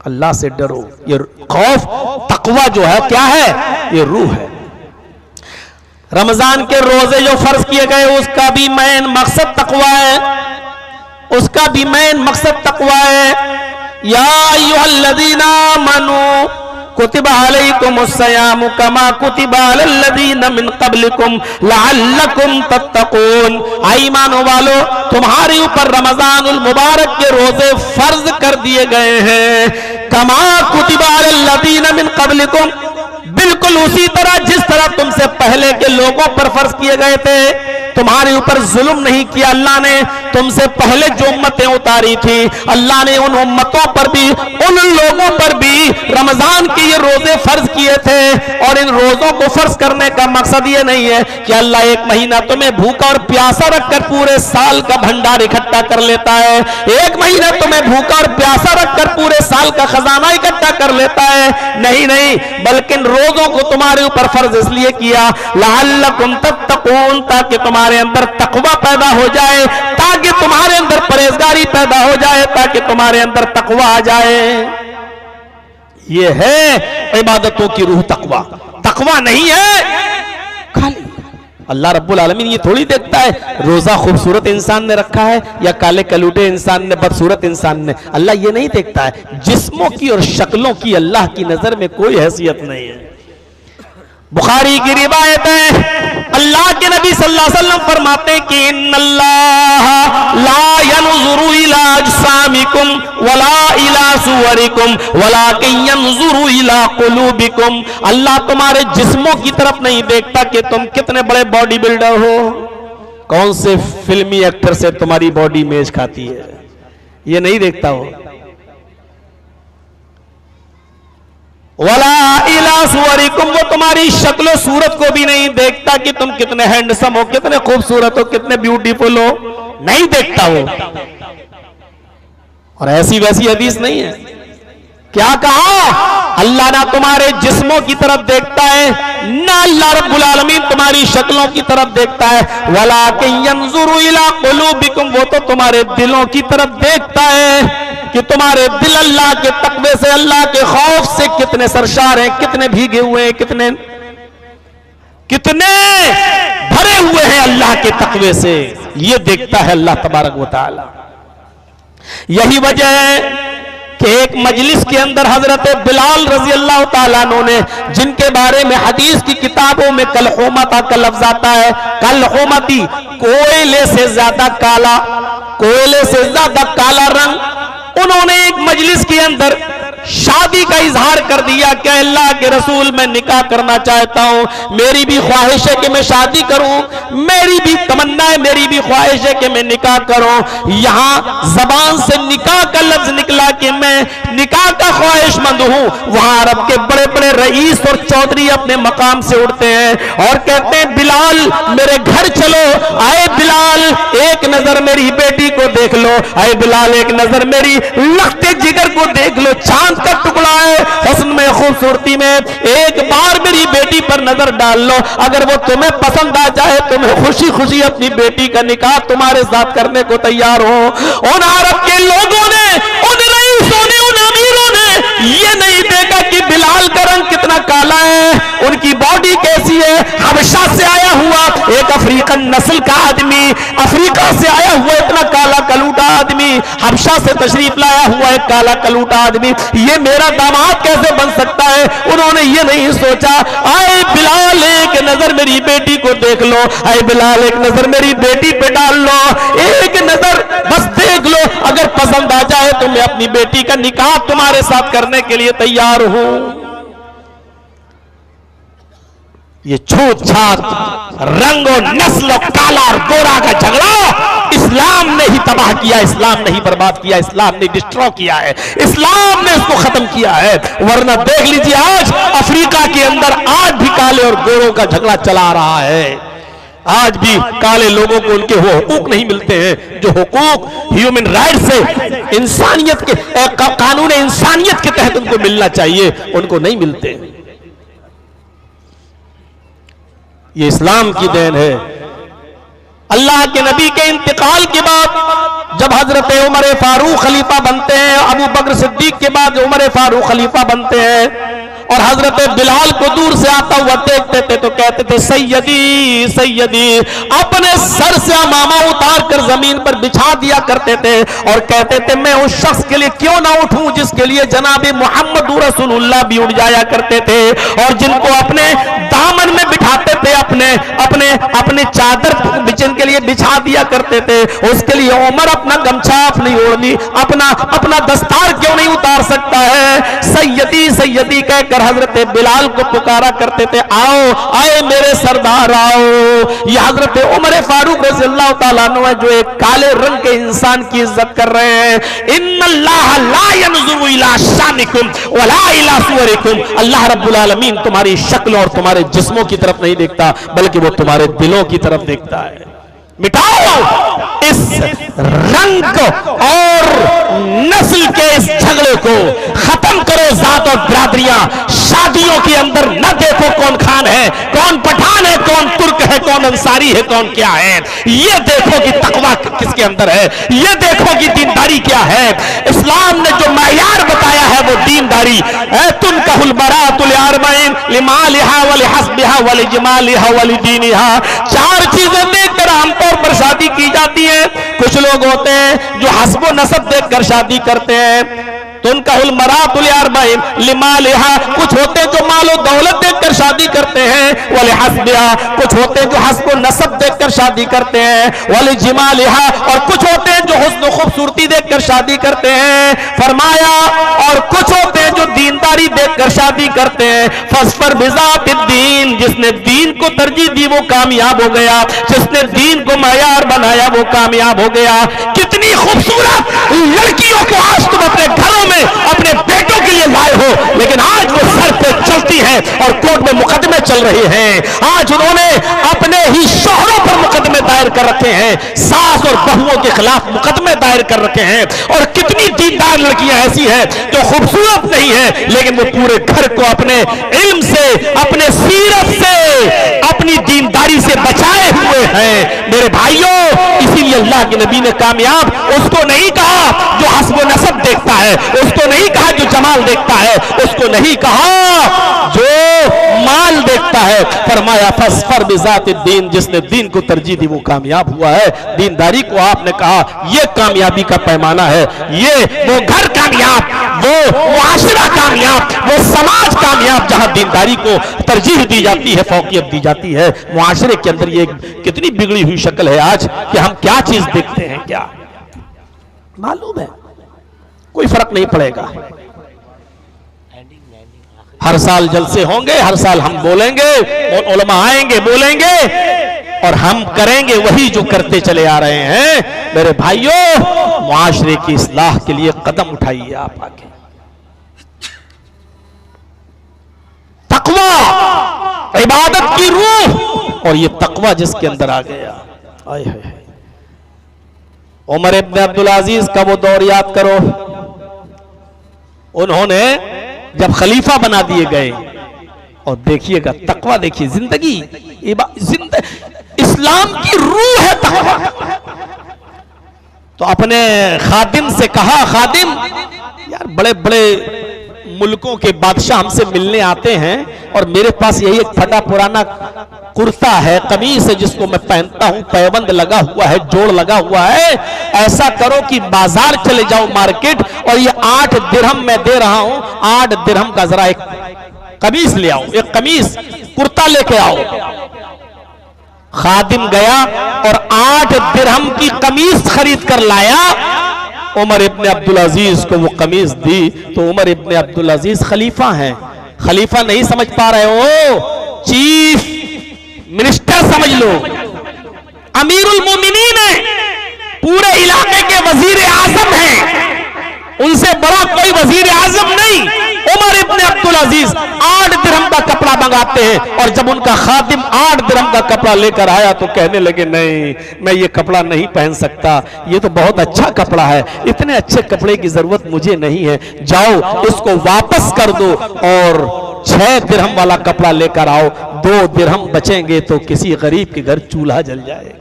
अल्लाह से डरो। ये खौफ, तकवा जो है क्या है? ये रूह है। रमजान के रोजे जो फर्ज किए गए उसका भी मेन मकसद तकवा है, उसका भी मेन मकसद तकवा है। या अय्युहल्लज़ीना आमनू कुतिबा अलैकुमुस्सियामु कमा कुतिबा अलल्लज़ीना मिन क़ब्लिकुम लअल्लकुम तत्तक़ून। ईमान वालो, तुम्हारे ऊपर रमजानुल मुबारक के रोजे फर्ज कर दिए गए हैं। कमा कुतिबा अलल्लज़ीना मिन क़ब्लिकुम, बिल्कुल उसी तरह जिस तरह तुमसे पहले के लोगों पर फर्ज किए गए थे। तुम्हारे ऊपर जुल्म नहीं किया अल्लाह ने। तुमसे पहले जो उम्मतें उतारी थी, अल्लाह ने उन उम्मतों पर भी, उन लोगों पर भी रमजान के ये रोजे फर्ज किए थे। और इन रोजों को फर्ज करने का मकसद ये नहीं है कि अल्लाह एक महीना तुम्हें भूखा और प्यासा रखकर पूरे साल का भंडार इकट्ठा कर लेता है, एक महीना तुम्हें भूखा और प्यासा रखकर पूरे साल का खजाना इकट्ठा कर लेता है। नहीं नहीं, बल्कि इन रोजों को तुम्हारे ऊपर फर्ज इसलिए किया लअल्लकुम तत्तक़ून, ताकि तुम्हारे अंदर तकवा पैदा हो जाए, ताकि तुम्हारे अंदर परहेजगारी पैदा हो जाए, ताकि तुम्हारे अंदर तकवा आ जाए। ये है इबादतों की रूह तकवा। तकवा नहीं है खाली। अल्लाह रब्बुल आलमीन ये थोड़ी देखता है रोजा खूबसूरत इंसान ने रखा है या काले कलूटे इंसान ने, बदसूरत इंसान ने। अल्लाह ये नहीं देखता है। जिस्मों की और शक्लों की अल्लाह की नजर में कोई हैसियत नहीं है। बुखारी की रिवायत है, अल्लाह के नबी सल्लल्लाहु अलैहि वसल्लम फरमाते हैं कि इन्नल्लाह ला यनजुरु इला अजसामिकुम वला इला सुवरिकुम वलाकिन यनजुरु इला कुलूबिकुम। अल्लाह तुम्हारे जिस्मों की तरफ नहीं देखता कि तुम कितने बड़े बॉडी बिल्डर हो, कौन से फिल्मी एक्टर से तुम्हारी बॉडी मेज खाती है, ये नहीं देखता हो। वला इला सुवरिकुम, वो तुम्हारी शक्लो सूरत को भी नहीं देखता कि तुम कितने हैंडसम हो, कितने खूबसूरत हो, कितने ब्यूटीफुल हो, नहीं देखता वो। और ऐसी वैसी हदीस नहीं है। क्या कहा? अल्लाह ना तुम्हारे जिस्मों की तरफ देखता है, ना अल्लाह रब्बुल आलमीन तुम्हारी शक्लों की तरफ देखता है। वलाकिन यंजुरु इला कुलूबिकुम, वो तो तुम्हारे दिलों की तरफ देखता है कि तुम्हारे दिल अल्लाह के तकवे से, अल्लाह के खौफ से कितने सरशार हैं, कितने भीगे हुए हैं, कितने भरे हुए हैं अल्लाह के तकवे से। ये देखता है अल्लाह तबारक व तआला। यही वजह है कि एक मजलिस के अंदर हजरत बिलाल रजी अल्लाह तआला अन्हु ने, जिनके बारे में हदीस की किताबों में कलहुमता का लफ्ज आता है, कलहुमती, कोयले से ज्यादा काला, कोयले से ज्यादा काला रंग। उन्होंने एक मजलिस के अंदर शादी का इजहार कर दिया कि अल्लाह के रसूल मैं निकाह करना चाहता हूं, मेरी भी ख्वाहिश है कि मैं शादी करूं, मेरी भी तमन्ना है, मेरी भी ख्वाहिश है कि मैं निकाह करूं। यहां जबान से निकाह का लफ्ज निकला कि मैं निकाह का ख्वाहिशमंद हूं। वहां अरब के बड़े बड़े रईस और चौधरी अपने मकाम से उठते हैं और कहते हैं बिलाल मेरे घर चलो, आए बिलाल एक नजर मेरी बेटी को देख लो, आए बिलाल एक नजर मेरी लखते जिगर को देख लो, चांद का टुकड़ा है हुस्न में, खूबसूरती में, एक बार मेरी बेटी पर नजर डाल लो, अगर वो तुम्हें पसंद आ जाए तो मैं खुशी खुशी अपनी बेटी का निकाह तुम्हारे साथ करने को तैयार हूं। उन अरब के लोगों ने, उन रईसों ने, उन अमीरों ने ये नहीं देखा कि बिलाल का रंग कितना काला है, उनकी बॉडी कैसी है। हबशा से आया हुआ एक अफ्रीकन नस्ल का आदमी, अफ्रीका से आया हुआ इतना काला कलूटा आदमी, हबशा से तशरीफ लाया हुआ एक काला कलूटा आदमी, ये मेरा दामाद कैसे बन सकता है। उन्होंने ये नहीं सोचा, आए बिलाल एक नजर मेरी बेटी को देख लो, आए बिलाल एक नजर मेरी बेटी पे डाल लो, एक नजर बस देख लो, अगर पसंद आ जाए तो मैं अपनी बेटी का निकाह तुम्हारे साथ करने के लिए तैयार हूं। ये छूत छात, रंग और नस्ल, काला और गोरा का झगड़ा इस्लाम ने ही तबाह किया, इस्लाम ने ही बर्बाद किया, इस्लाम ने डिस्ट्रॉय किया है, इस्लाम ने इसको खत्म किया है। वरना देख लीजिए आज अफ्रीका के अंदर आज भी काले और गोरों का झगड़ा चला रहा है। आज भी काले लोगों को उनके वो हुकूक नहीं मिलते हैं जो हुकूक ह्यूमन राइट्स से इंसानियत के कानून इंसानियत के तहत उनको मिलना चाहिए, उनको नहीं मिलते। ये इस्लाम की देन है। अल्लाह के नबी के इंतकाल के बाद जब हजरत उमर फारूक खलीफा बनते हैं, अबू बकर सिद्दीक के बाद उमर फारूक खलीफा बनते हैं और हजरत बिलाल को दूर से आता हुआ देखते थे तो कहते थे सैयदी सैयदी, अपने सर से अमामा उतार कर जमीन पर बिछा दिया करते थे और कहते थे मैं उस शख्स के लिए क्यों ना उठूं जिसके लिए जनाबे मोहम्मद रसूलुल्लाह भी उठ जाया करते थे और जिनको अपने दामन में बिठाते थे, अपने अपने अपने चादर जिनके लिए बिछा दिया करते थे, उसके लिए उमर अपना गमछा अपनी ओढ़नी अपना दस्तार क्यों नहीं उतार सकता है। सैयदी सैयदी कहकर हजरत बिलाल को पुकारा करते थे, आओ आए मेरे सरदार आओ। ये हजरत उमर फारूक रज़ियल्लाहु ताला अन्हु है जो एक काले रंग के इंसान की इज्जत कर रहे हैं। इन्नल्लाह ला यंजुरु इला शानिकुम वला इला सुवरिकुम, अल्लाह रब्बुल आलमीन तुम्हारी शक्ल और तुम्हारे जिस्मों की तरफ नहीं देखता बल्कि वो तुम्हारे दिलों की तरफ देखता है। मिटाओ इस रंग और नस्ल के इस झगड़े को, खत्म करो जात और बिरादरियां। शादियों के अंदर न देखो कौन खान है, कौन पठान है, कौन तुर्क है, कौन अंसारी है, कौन क्या है। ये देखो कि तकवा किसके अंदर है, ये देखो कि दीनदारी क्या है। इस्लाम ने जो मयार बताया है वो दीनदारी है। तुम कहल बरातुल अरबईन लिमालिहा व लिहस्बिहा व लिजमालिहा व लिदीनिहा, चार चीजें देखकर आमतौर पर शादी की जाती है। कुछ लोग होते हैं जो हस्बो नसब देखकर शादी करते हैं, तो उनका हुलमरातुल अरबईन लिमालिहा, कुछ होते हैं जो मालो दौलत देखकर शादी करते हैं, वली हस्बिहा, कुछ होते हैं जो हस्बो नसब देखकर शादी करते हैं, वली जिमालिहा, और कुछ होते हैं जो हुस्न खूबसूरती देखकर शादी करते हैं। फरमाया और कुछ होते हैं जो दीनदारी देखकर शादी करते हैं। फस्फर बिज़ातिद्दीन, जिसने दीन को तरजीह दी वो कामयाब हो गया, जिसने दीन को मयार बनाया वो कामयाब हो गया। कितनी खूबसूरत लड़कियों को आज तुम अपने घरों में अपने बेटों के लिए लाए हो, लेकिन आज वो सर पे चलती हैं और कोर्ट में मुकदमे चल रहे हैं। आज उन्होंने अपने ही शोहरों पर मुकदमे दायर कर रखे हैं, सास और बहुओं के खिलाफ मुकदमे दायर कर रखे हैं। और कितनी दीनदार लड़कियां ऐसी हैं जो खूबसूरत नहीं है लेकिन वो पूरे घर को अपने इल्म से, अपने सीरत से, अपनी दीनदारी से बचाए हुए हैं। मेरे भाइयों, इसीलिए अल्लाह के नबी ने कामयाब उसको नहीं कहा जो हस्ब नसब देखता है, उसको नहीं कहा जो जमाल देखता है, उसको नहीं कहा जो माल देखता है। फरमाया फस्फर बिज़ातिद्दीन, जिसने दीन को तरजीह दी वो कामयाब हुआ है। दीनदारी को आपने कहा ये कामयाबी का पैमाना है। ये वो घर कामयाब, वो मुआशरा कामयाब, वो समाज कामयाब जहां दीनदारी को तरजीह दी जाती है, फौकियत दी जाती है। मुआशरे के अंदर ये कितनी बिगड़ी हुई शक्ल है आज कि हम क्या चीज देखते हैं, क्या मालूम है, कोई फर्क नहीं पड़ेगा। हर साल जलसे होंगे, हर साल हम बोलेंगे और उलमा आएंगे बोलेंगे और हम करेंगे वही जो करते चले आ रहे हैं। मेरे भाइयों, मुआशरे की इस्लाह के लिए कदम उठाइए आप आगे। तकवा इबादत की रूह, और ये तकवा जिसके अंदर आ गया, आए है। उमर इब्न अब्दुल अजीज का वो दौर याद करो, उन्होंने जब खलीफा बना दिए गए, और देखिएगा तकवा, देखिए जिंदगी इस्लाम की रूह है तकवा। तो अपने खादिम से कहा, खादिम यार बड़े बड़े मुल्कों के बादशाह हमसे मिलने आते हैं और मेरे पास यही एक फटा पुराना कुर्ता है, कमीज है जिसको मैं पहनता हूं, पैबंद लगा हुआ है, जोड़ लगा हुआ है। ऐसा करो कि बाजार चले जाओ मार्केट और ये 8 दिरहम मैं दे रहा हूं, 8 दिरहम का जरा एक कमीज ले आओ, एक कमीज कुर्ता लेके आओ। खादिम गया और 8 दिरहम की कमीज खरीद कर लाया। उमर इब्न अब्दुल अजीज को वो कमीज दी तो उमर इब्न अब्दुल अजीज खलीफा हैं। खलीफा नहीं समझ पा रहे हो, चीफ मिनिस्टर समझ लो, अमीरुल मोमिनीन है, पूरे इलाके के वजीर आजम हैं, उनसे बड़ा कोई वजीर आजम नहीं। उमर इब्न इब्न अब्दुल अजीज 8 दिरहम का कपड़ा मंगाते हैं, और जब उनका खादिम 8 दिरहम का कपड़ा लेकर आया तो कहने लगे नहीं, मैं ये कपड़ा नहीं पहन सकता, ये तो बहुत अच्छा कपड़ा है, इतने अच्छे कपड़े की जरूरत मुझे नहीं है, जाओ इसको वापस कर दो और 6 दिरहम वाला कपड़ा लेकर आओ, 2 दिरहम बचेंगे तो किसी गरीब के घर चूल्हा जल जाएगा।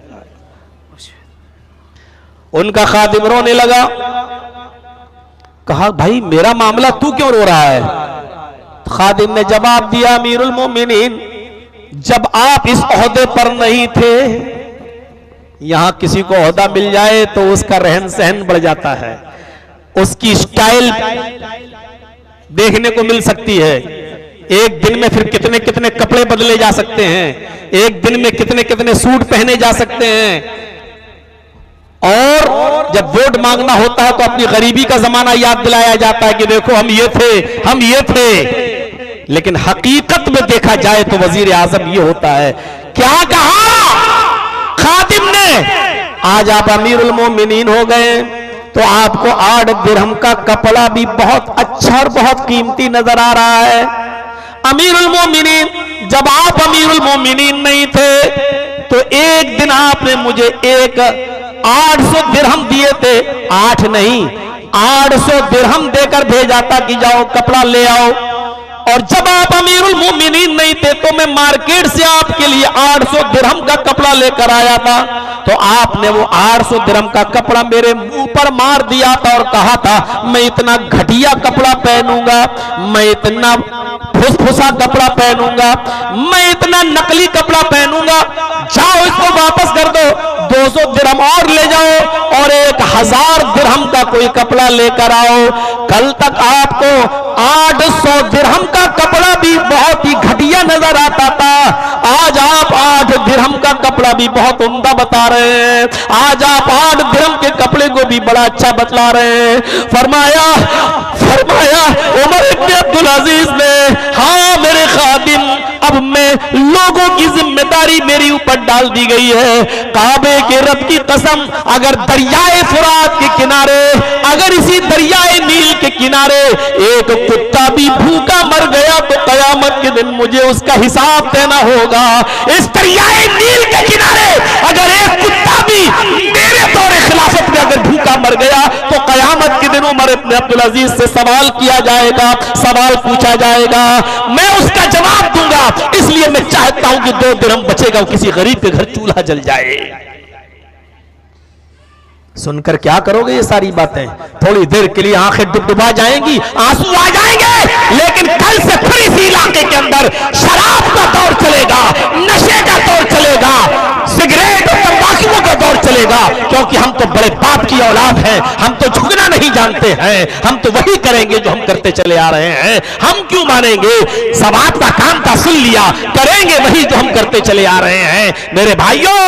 उनका खादिम रोने लगा, कहा भाई मेरा मामला तू क्यों रो रहा है? खादिम ने जवाब दिया, अमीरुल मोमिनीन, जब आप इस ओहदे पर नहीं थे, यहां किसी को ओहदा मिल जाए तो उसका रहन सहन बढ़ जाता है, उसकी स्टाइल देखने को मिल सकती है, एक दिन में फिर कितने कितने कपड़े बदले जा सकते हैं, एक दिन में कितने कितने सूट पहने जा सकते हैं, और जब वोट मांगना होता है तो अपनी गरीबी का जमाना याद दिलाया जाता है कि देखो हम ये थे, हम ये थे। लेकिन हकीकत में देखा जाए तो वजीर आजम ये होता है। क्या कहा खादिम ने? आज आप अमीरुल मोमिनीन हो गए तो आपको 8 दिरहम का कपड़ा भी बहुत अच्छा और बहुत कीमती नजर आ रहा है। अमीरुल मोमिनीन, जब आप अमीरुल मोमिनीन नहीं थे तो एक दिन आपने मुझे 800 दिरहम दिए थे, 8 नहीं 800 दिरहम देकर भेजा था कि जाओ कपड़ा ले आओ, और जब आप अमीरुल मोमिनीन नहीं थे तो मैं मार्केट से आपके लिए 800 दिरहम का कपड़ा लेकर आया था, तो आपने वो 800 दिरहम का कपड़ा मेरे मुंह पर मार दिया था और कहा था मैं इतना घटिया कपड़ा पहनूंगा, मैं इतना फुसफुसा कपड़ा पहनूंगा, मैं इतना नकली कपड़ा पहनूंगा, जाओ इसको वापस कर दो, 200 दिरहम और ले जाओ और 1000 दिरहम का कोई कपड़ा लेकर आओ। कल तक आपको 800 दिरहम का कपड़ा भी बहुत ही घटिया नजर आता था, आज आप 8 दिरहम का कपड़ा भी बहुत उम्दा बता रहे हैं, आज आप 8 दिरहम के कपड़े को भी बड़ा अच्छा बतला रहे हैं। फरमाया उमर इब्न अब्दुल अजीज ने, हाँ मेरे खादिम, अब मैं लोगों की जिम्मेदारी मेरी ऊपर डाल दी गई है। काबे के रब की कसम, अगर दरियाए फुरात के किनारे, अगर इसी दरियाए नील के किनारे एक कुत्ता भी भूखा मर गया तो कयामत के दिन मुझे उसका हिसाब देना होगा। इस दरियाए नील के किनारे अगर एक कुत्ता भी मेरे दौरे खिलाफत में अगर भूखा मर गया तो कयामत के दिन उमर इब्न अब्दुल अजीज से सवाल किया जाएगा, सवाल पूछा जाएगा, मैं उसका जवाब दूंगा। इसलिए मैं चाहता हूं कि 2 दिरहम बचेगा किसी गरीब के घर चूल्हा जल जाए। सुनकर क्या करोगे ये सारी बातें? थोड़ी देर के लिए आंखें डुबडुबा जाएंगी, आंसू आ जाएंगे, लेकिन कल से फिर इसी इलाके के अंदर शराब का दौर चलेगा, नशे का दौर चलेगा, सिगरेट और तंबाकू का दौर चलेगा, क्योंकि हम तो बड़े बाप की औलाद हैं, हम तो झुकना नहीं जानते हैं, हम तो वही करेंगे जो हम करते चले आ रहे हैं, हम क्यों मानेंगे? समाज का काम था, सुन लिया, करेंगे वही जो हम करते चले आ रहे हैं। मेरे भाइयों,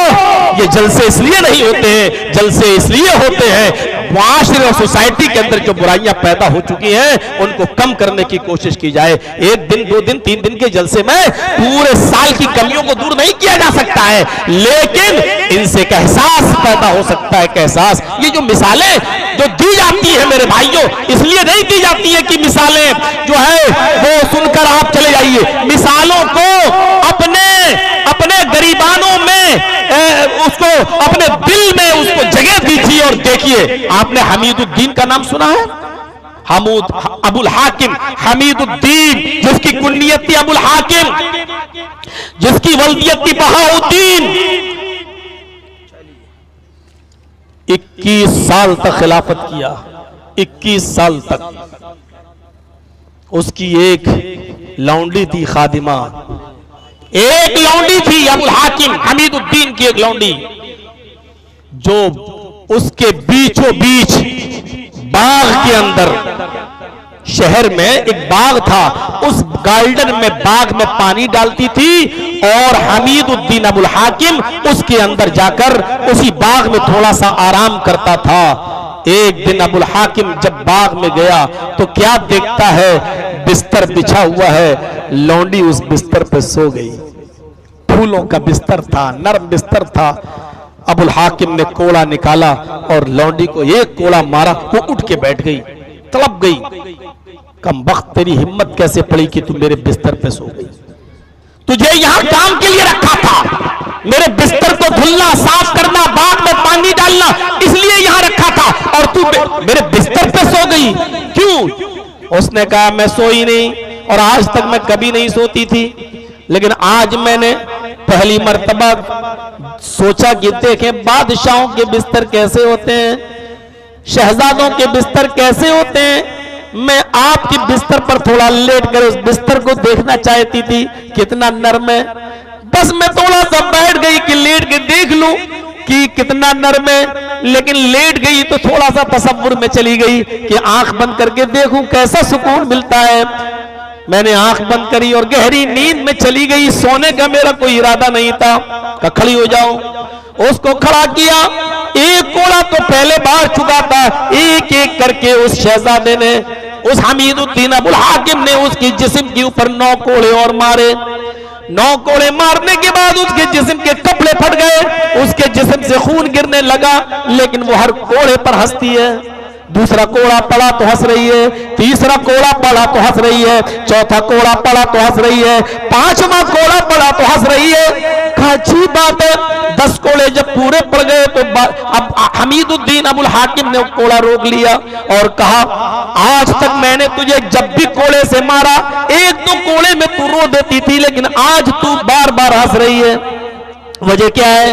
ये जलसे इसलिए नहीं होते हैं, जलसे इसलिए होते हैं मुआशरे और सोसाइटी के अंदर जो बुराइयां पैदा हो चुकी हैं उनको कम करने की कोशिश की जाए। 1 दिन 2 दिन 3 दिन के जलसे में पूरे साल की कमियों को दूर नहीं किया जा सकता है, लेकिन इनसे एक एहसास पैदा हो सकता है। एहसास, ये जो मिसालें जो दी जाती है मेरे भाइयों, इसलिए नहीं दी जाती है कि मिसालें जो है वो सुनकर आप चले जाइए। मिसालों को अपने गरीबानों में उसको अपने दिल में उसको जगह दीजिए और देखिए। आपने हमीदुद्दीन का नाम सुना है? अबुल हाकिम हमीदुद्दीन, जिसकी कुन्नियत थी अबुल हाकिम, जिसकी वल्दियत थी बहाउद्दीन। 21 साल तक खिलाफत किया, 21 साल तक। उसकी एक लौंडी थी खादिमा, एक लौंडी थी अबुल हाकिम हमीदुद्दीन की एक लौंडी, जो उसके बीचों बीच बाग के अंदर, शहर में एक बाग था, उस गार्डन में बाग में पानी डालती थी और हमीदुद्दीन अबुल हाकिम उसके अंदर जाकर उसी बाग में थोड़ा सा आराम करता था। एक दिन अबुल हाकिम जब बाग में गया तो क्या देखता है, बिस्तर बिछा हुआ है, लौंडी उस बिस्तर पे सो गई। फूलों का बिस्तर था, नरम बिस्तर था। अबुल हाकिम ने कोड़ा निकाला और लौंडी को एक कोड़ा मारा, वो उठ के बैठ गई, तड़प गई। कम वक्त तेरी हिम्मत कैसे पड़ी कि तू मेरे बिस्तर पे सो गई? तुझे यहां काम के लिए रखा था, मेरे बिस्तर को धुलना, साफ करना, बाग में पानी डालना, इसलिए यहां रखा था, और तू मेरे बिस्तर पे सो गई, क्यों? उसने कहा मैं सोई नहीं, और आज तक मैं कभी नहीं सोती थी, लेकिन आज मैंने पहली मर्तबा सोचा कि देखें बादशाहों के बिस्तर कैसे होते हैं, शहजादों के बिस्तर कैसे होते हैं। मैं आपके बिस्तर पर थोड़ा लेट कर उस बिस्तर को देखना चाहती थी, कितना नरम है। बस मैं थोड़ा सा बैठ गई कि लेट के देख लूं कि कितना नरम है, लेकिन लेट गई तो थोड़ा सा तसव्वुर में चली गई कि आंख बंद करके देखूं कैसा सुकून मिलता है। मैंने आंख बंद करी और गहरी नींद में चली गई। सोने का मेरा कोई इरादा नहीं था कि खड़ी हो जाऊं। उसको खड़ा किया, एक कोड़ा तो पहले बाहर चुका था, एक एक करके उस शहजादे ने, उस हमीदुद्दीन अबुल हाकिम ने उसके जिस्म के ऊपर 9 कोड़े और मारे। 9 कोड़े मारने के बाद उसके जिस्म के कपड़े फट गए, उसके जिस्म से खून गिरने लगा, लेकिन वो हर कोड़े पर हंसती है। दूसरा कोड़ा पड़ा तो हंस रही है, तीसरा कोड़ा पड़ा तो हंस रही है, चौथा कोड़ा पड़ा तो हंस रही है, 5वां कोड़ा पड़ा तो हंस रही है। अच्छी बात है, 10 कोड़े जब पूरे पड़ गए तो अब हमीदुद्दीन अबुल हाकिम ने कोड़ा रोक लिया और कहा आज तक मैंने तुझे जब भी कोड़े से मारा 1-2 कोड़े में तू रो देती थी, लेकिन आज तू बार बार हंस रही है। वजह क्या है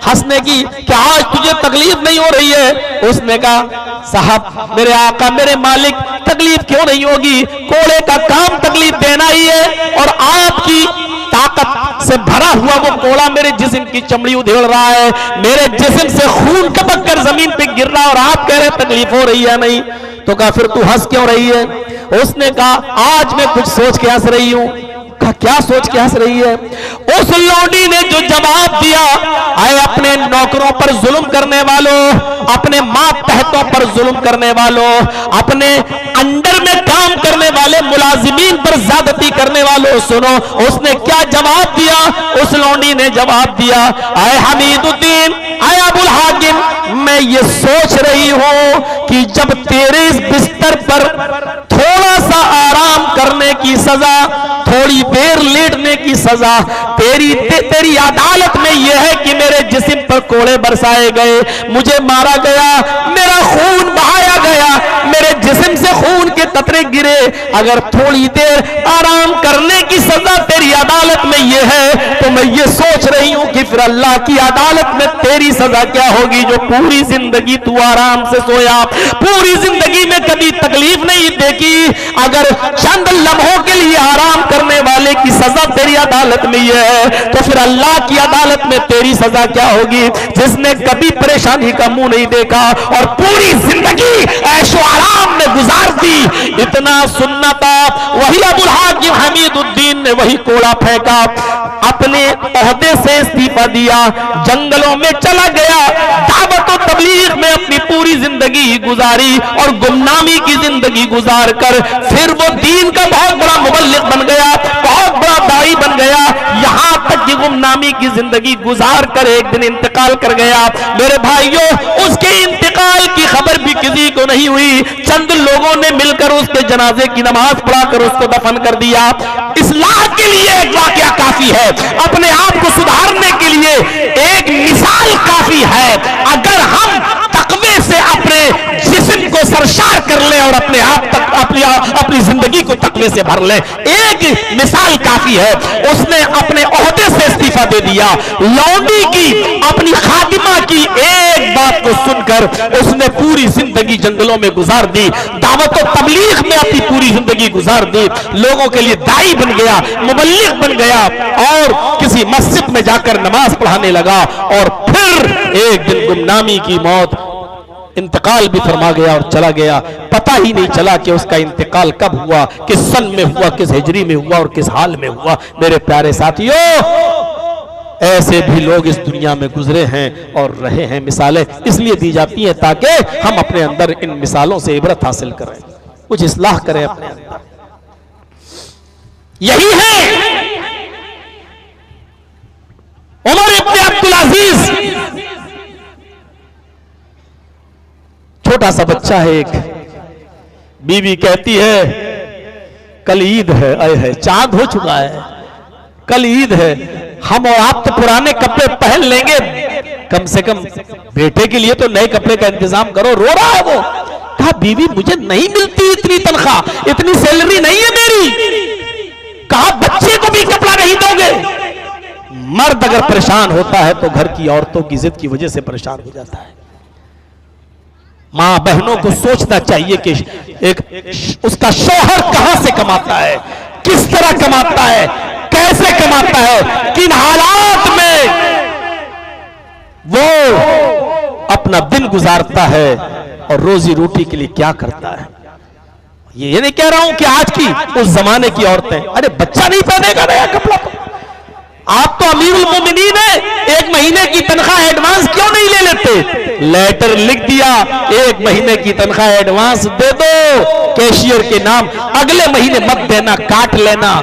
हंसने की? क्या आज तुझे तकलीफ नहीं हो रही है? उसने कहा साहब मेरे आका मेरे मालिक तकलीफ क्यों नहीं होगी, कोड़े का काम तकलीफ देना ही है, और आपकी ताकत से भरा हुआ वो कोड़ा मेरे जिस्म की चमड़ी उधेड़ रहा है, मेरे जिस्म से खून टपक कर जमीन पे गिर रहा है, और आप कह रहे तकलीफ हो रही है नहीं। तो कहा फिर तू हंस क्यों रही है? उसने कहा आज मैं कुछ सोच के हंस रही हूं। क्या सोच के हंस रही है? उस लौंडी ने जो जवाब दिया, आए अपने नौकरों पर जुल्म करने वालों, अपने मातहतों पर जुल्म करने वालों, अपने अंडर में काम करने वाले मुलाजिमीन पर ज्यादती करने वालों, सुनो उसने क्या जवाब दिया। उस लौंडी ने जवाब दिया, आए हमीदुद्दीन, आए अबुल हाकिम, मैं ये सोच रही हूं कि जब तेरे इस बिस्तर पर थोड़ा सा आराम करने की सजा, थोड़ी देर लेटने की सजा तेरी अदालत में यह है कि मेरे जिस्म पर कोड़े बरसाए गए, मुझे मारा गया, मेरा खून बहाया गया, मेरे जिस्म से खून के कतरे गिरे, अगर थोड़ी देर आराम करने की सजा तेरी अदालत में यह है, तो मैं ये सोच रही हूं कि फिर अल्लाह की अदालत में तेरी सजा क्या होगी, जो पूरी जिंदगी तू आराम से सोया, पूरी जिंदगी में कभी तकलीफ नहीं देखी, अगर चंद लम्हों के लिए आराम करने वाले की सजा तेरी अदालत में यह है, तो फिर अल्लाह की अदालत में तेरी सजा क्या होगी, जिसने कभी परेशानी का मुंह नहीं देखा और पूरी जिंदगी ऐशो आराम में गुजार दी। इतना सुनना था, वही अबुल हाकिम हमीदुद्दीन ने वही कोड़ा फेंका, अपने ओहदे से इस्तीफा दिया, जंगलों में चला गया, दावत और तबलीग में अपनी पूरी जिंदगी गुजारी, और गुमनामी की जिंदगी गुजार कर फिर वो दीन का बहुत बड़ा मुबल्लिग बन गया, बहुत बड़ा दाई बन गया, यहां तक कि गुमनामी की जिंदगी गुजार कर एक दिन इंतकाल कर गया। मेरे भाइयों, उसके इंतकाल की खबर भी किसी को नहीं हुई, चंद लोगों ने मिलकर उसके जनाजे की नमाज पढ़ाकर उसको दफन कर दिया। इस्लाह के लिए एक वाकया काफी है, अपने आप को सुधारने के लिए एक मिसाल काफी है। अगर हम तकवे से अपने जिस्म को सरशार कर ले और अपने आप तक अपनी जिंदगी को तकवे से भर ले, एक मिसाल काफी है। उसने अपने ओहदे से इस्तीफा दे दिया, लौंडी की अपनी खातिमा की एक बात को सुनकर उसने पूरी जिंदगी जंगलों में गुजार दी, दावत और तबलीग में अपनी पूरी जिंदगी गुजार दी, लोगों के लिए दाई बन गया, मुबल्लिग बन गया, और किसी मस्जिद में जाकर नमाज पढ़ाने लगा, और फिर एक दिन गुमनामी की मौत, इंतकाल भी फरमा गया और चला गया। पता ही नहीं चला कि उसका इंतकाल कब हुआ, किस सन में हुआ, किस हिजरी में हुआ और किस हाल में हुआ। मेरे प्यारे साथियों, ऐसे भी लोग इस दुनिया में गुजरे हैं और रहे हैं। मिसालें इसलिए दी जाती हैं ताकि हम अपने अंदर इन मिसालों से इबरत हासिल करें, कुछ इस्लाह करें अपने अंदर। यही है उमर इब्न अब्दुल अजीज, छोटा सा बच्चा है, एक बीवी कहती है कल ईद है, अय है, चांद हो चुका है, कल ईद है, हम और आप तो पुराने कपड़े पहन लेंगे, कम से कम बेटे के लिए तो नए कपड़े का इंतजाम करो। रो रहा है वो। कहा बीवी मुझे नहीं मिलती इतनी तनख्वाह, इतनी सैलरी नहीं है मेरी। कहा बच्चे को भी कपड़ा नहीं दोगे। मर्द अगर परेशान होता है तो घर की औरतों की जिद की वजह से परेशान हो जाता है। मां बहनों को सोचना चाहिए कि उसका शौहर कहां से कमाता है, किस तरह कमाता है, कैसे कमाता है, किन हालात में वो अपना दिन गुजारता है और रोजी रोटी के लिए क्या करता है। ये नहीं कह रहा हूं कि आज की उस जमाने की औरतें, अरे बच्चा नहीं पहनेगा नया कपड़ा, तो आप तो अमीरुल मोमिनीन है, 1 महीने की तनख्वाह एडवांस क्यों नहीं ले लेते? लेटर लिख दिया, 1 महीने की तनख्वाह एडवांस दे दो कैशियर के नाम, अगले महीने मत देना, काट लेना।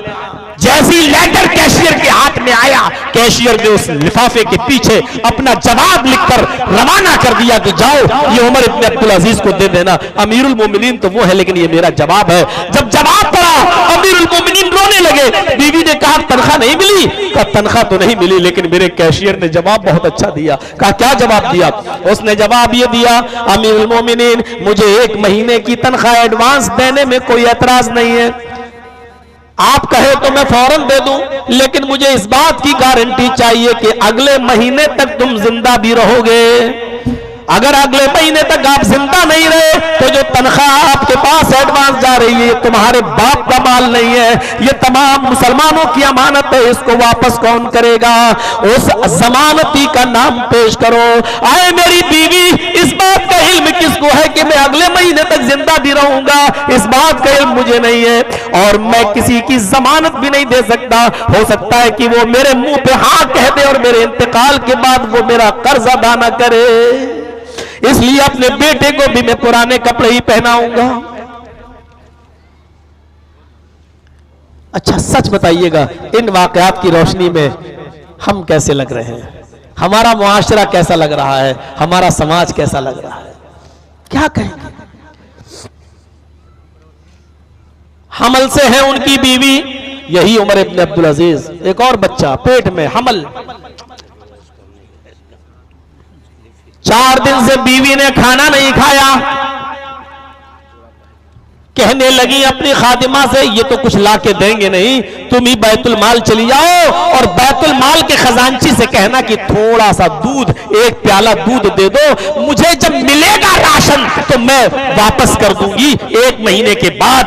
जैसी लेटर कैशियर के हाथ में आया, कैशियर ने उस लिफाफे के पीछे अपना जवाब लिखकर रवाना कर दिया कि जाओ ये उमर इब्न अब्दुल अजीज को दे देना। अमीरुल मोमिनीन तो वो है लेकिन ये मेरा जवाब है। जब जवाब पड़ा अमीरुल मोमिनीन रोने लगे। बीवी ने कहा तनख्वाह नहीं मिली? कहा तनख्वाह तो नहीं मिली लेकिन मेरे कैशियर ने जवाब बहुत अच्छा दिया। कहा क्या जवाब दिया? उसने जवाब ये दिया, अमीरुल मोमिनीन मुझे 1 महीने की तनख्वाह एडवांस देने में कोई एतराज नहीं है, आप कहे तो मैं फौरन दे दूं, लेकिन मुझे इस बात की गारंटी चाहिए कि अगले महीने तक तुम जिंदा भी रहोगे। अगर अगले महीने तक आप जिंदा नहीं रहे तो जो तनख्वाह आपके पास एडवांस जा रही है ये तुम्हारे बाप का माल नहीं है, ये तमाम मुसलमानों की अमानत है, इसको वापस कौन करेगा? उस जमानती का नाम पेश करो। आए मेरी बीवी, इस बात का इल्म किसको है कि मैं अगले महीने तक जिंदा भी रहूंगा? इस बात का इल्म मुझे नहीं है और मैं किसी की जमानत भी नहीं दे सकता। हो सकता है कि वो मेरे मुंह पे हाँ कह दे और मेरे इंतकाल के बाद वो मेरा कर्ज अदा न करे, इसलिए अपने बेटे को भी मैं पुराने कपड़े ही पहनाऊंगा। अच्छा सच बताइएगा, इन वाकयात की रोशनी में हम कैसे लग रहे हैं? हमारा मुआशरा कैसा लग रहा है? हमारा समाज कैसा लग रहा है? क्या कहेंगे? हमल से है उनकी बीवी, यही उमर इब्न अब्दुल अजीज, एक और बच्चा पेट में हमल, 4 दिन से बीवी ने खाना नहीं खाया। कहने लगी अपनी खादिमा से, ये तो कुछ ला के देंगे नहीं, तुम ही बैतुल माल चली जाओ और बैतुल माल के खजांची से कहना कि थोड़ा सा दूध, 1 प्याला दूध दे दो, मुझे जब मिलेगा राशन तो मैं वापस कर दूंगी 1 महीने के बाद।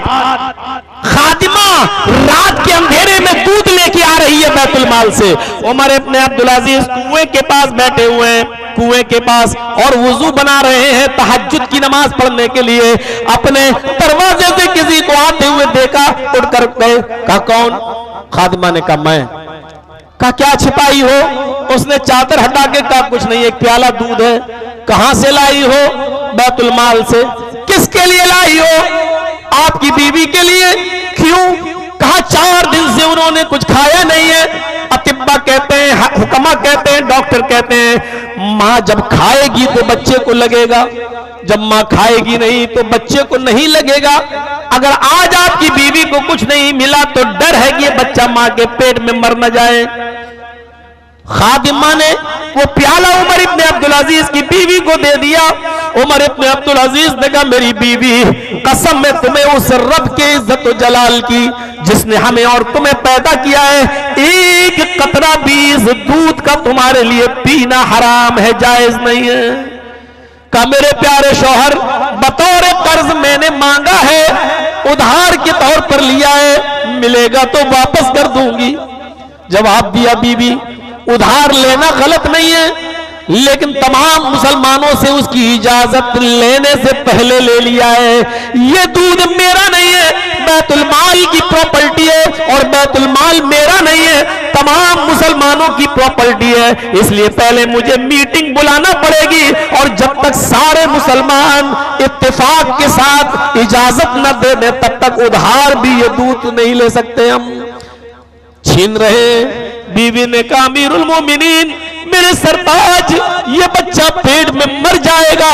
खादिमा रात के अंधेरे में दूध लेके आ रही है बैतुल माल से। उमर इब्न अब्दुल अजीज कुएं के पास बैठे हुए हैं, कुएं के पास, और वुजू बना रहे हैं तहज्जुद की नमाज पढ़ने के लिए। अपने दरवाजे से किसी को आते हुए देखा, उठकर गए। कहा कौन? खादिमा ने कहा मैं। कहा क्या छिपाई हो? उसने चादर हटा के कहा कुछ नहीं, 1 प्याला दूध है। कहां से लाई हो? बैतुल माल से। किसके लिए लाई हो? आपकी बीवी के लिए। क्यों? कहा 4 दिन से उन्होंने कुछ खाया नहीं है। अतिब्बा कहते हैं, हुक्मा कहते हैं, डॉक्टर कहते हैं मां जब खाएगी तो बच्चे को लगेगा, जब मां खाएगी नहीं तो बच्चे को नहीं लगेगा। अगर आज आपकी बीवी को कुछ नहीं मिला तो डर है कि बच्चा मां के पेट में मर न जाए। खादिमा ने वो प्याला उमर इब्न अब्दुल अजीज की बीवी को दे दिया। उमर इब्न अब्दुल अजीज ने कहा मेरी बीवी, कसम है तुम्हें उस रब के इज्जत और जलाल की जिसने हमें और तुम्हें पैदा किया है, 1 कतरा भी इस दूध का तुम्हारे लिए पीना हराम है, जायज नहीं है। कहा मेरे प्यारे शौहर, बतौर कर्ज मैंने मांगा है, उधार के तौर पर लिया है, मिलेगा तो वापस कर दूंगी। जवाब दिया बीवी, उधार लेना गलत नहीं है, लेकिन तमाम मुसलमानों से उसकी इजाजत लेने से पहले ले लिया है। ये दूध मेरा नहीं है, बैतुल माल की प्रॉपर्टी है, और बैतुल माल मेरा नहीं है, तमाम मुसलमानों की प्रॉपर्टी है। इसलिए पहले मुझे मीटिंग बुलाना पड़ेगी, और जब तक सारे मुसलमान इत्तेफाक के साथ इजाजत न दे दें तब तक उधार भी ये दूध नहीं ले सकते, हम छीन रहे। बीवी ने कहा अमीरुल मोमिनीन, मेरे सरताज, ये बच्चा पेट में मर जाएगा,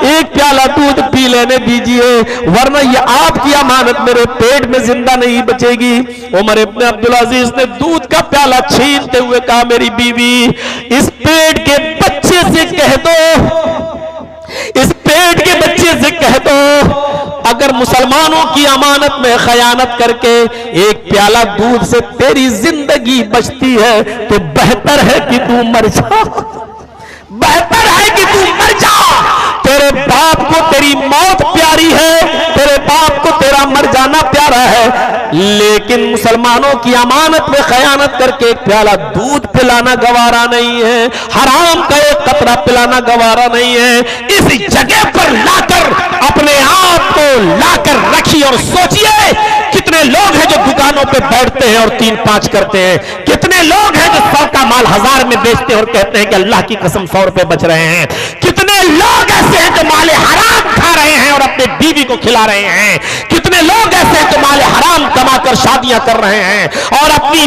1 प्याला दूध पी पी लेने दीजिए, वरना ये आपकी अमानत मेरे पेट में जिंदा नहीं बचेगी। उमर इब्न अब्दुल अजीज ने दूध का प्याला छीनते हुए कहा, मेरी बीवी, इस पेट के बच्चे से कह दो, इस पेट के बच्चे से कह दो, अगर मुसलमानों की अमानत में खयानत करके एक प्याला दूध से तेरी जिंदगी बचती है तो बेहतर है कि तू मर जा, बेहतर है कि तू मर जा। तेरे बाप को तेरी मौत प्यारी है, तेरे बाप को तेरा मर जाना प्यारा है, लेकिन मुसलमानों की अमानत में खयानत करके एक प्याला दूध पिलाना गवारा नहीं है, हराम का एक कतरा पिलाना गवारा नहीं है। इस जगह पर लाकर अपने आप को लाकर रखिए और सोचिए कितने लोग हैं जो दुकानों पे बैठते हैं और 3-5 करते हैं, कितने लोग हैं जो 100 का माल 1000 में बेचते हैं और कहते हैं कि अल्लाह की कसम 100 रुपए बच रहे हैं, कितने लोग ऐसे हैं जो माले हराम खा रहे हैं और अपने बीवी को खिला रहे हैं, कितने लोग ऐसे हैं जो माले हराम कमाकर शादियां कर रहे हैं और अपनी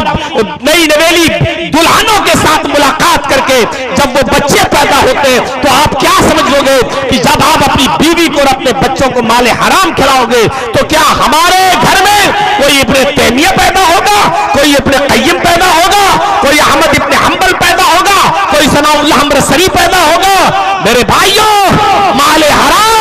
नई नवेली दुल्हनों के साथ मुलाकात करके जब वो बच्चे पैदा होते हैं तो आप क्या समझ लोगे कि जब आप अपनी बीवी को और अपने बच्चों को माले हराम खिलाओगे तो क्या हमारे घर में कोई इब्ने तैमिया पैदा होगा, कोई इब्ने क़य्यिम पैदा होगा, कोई अहमद इब्ने हम्बल पैदा होगा, कोई सनाउल्लाह हमरसरी पैदा होगा? मेरे भाइयों, माले हराम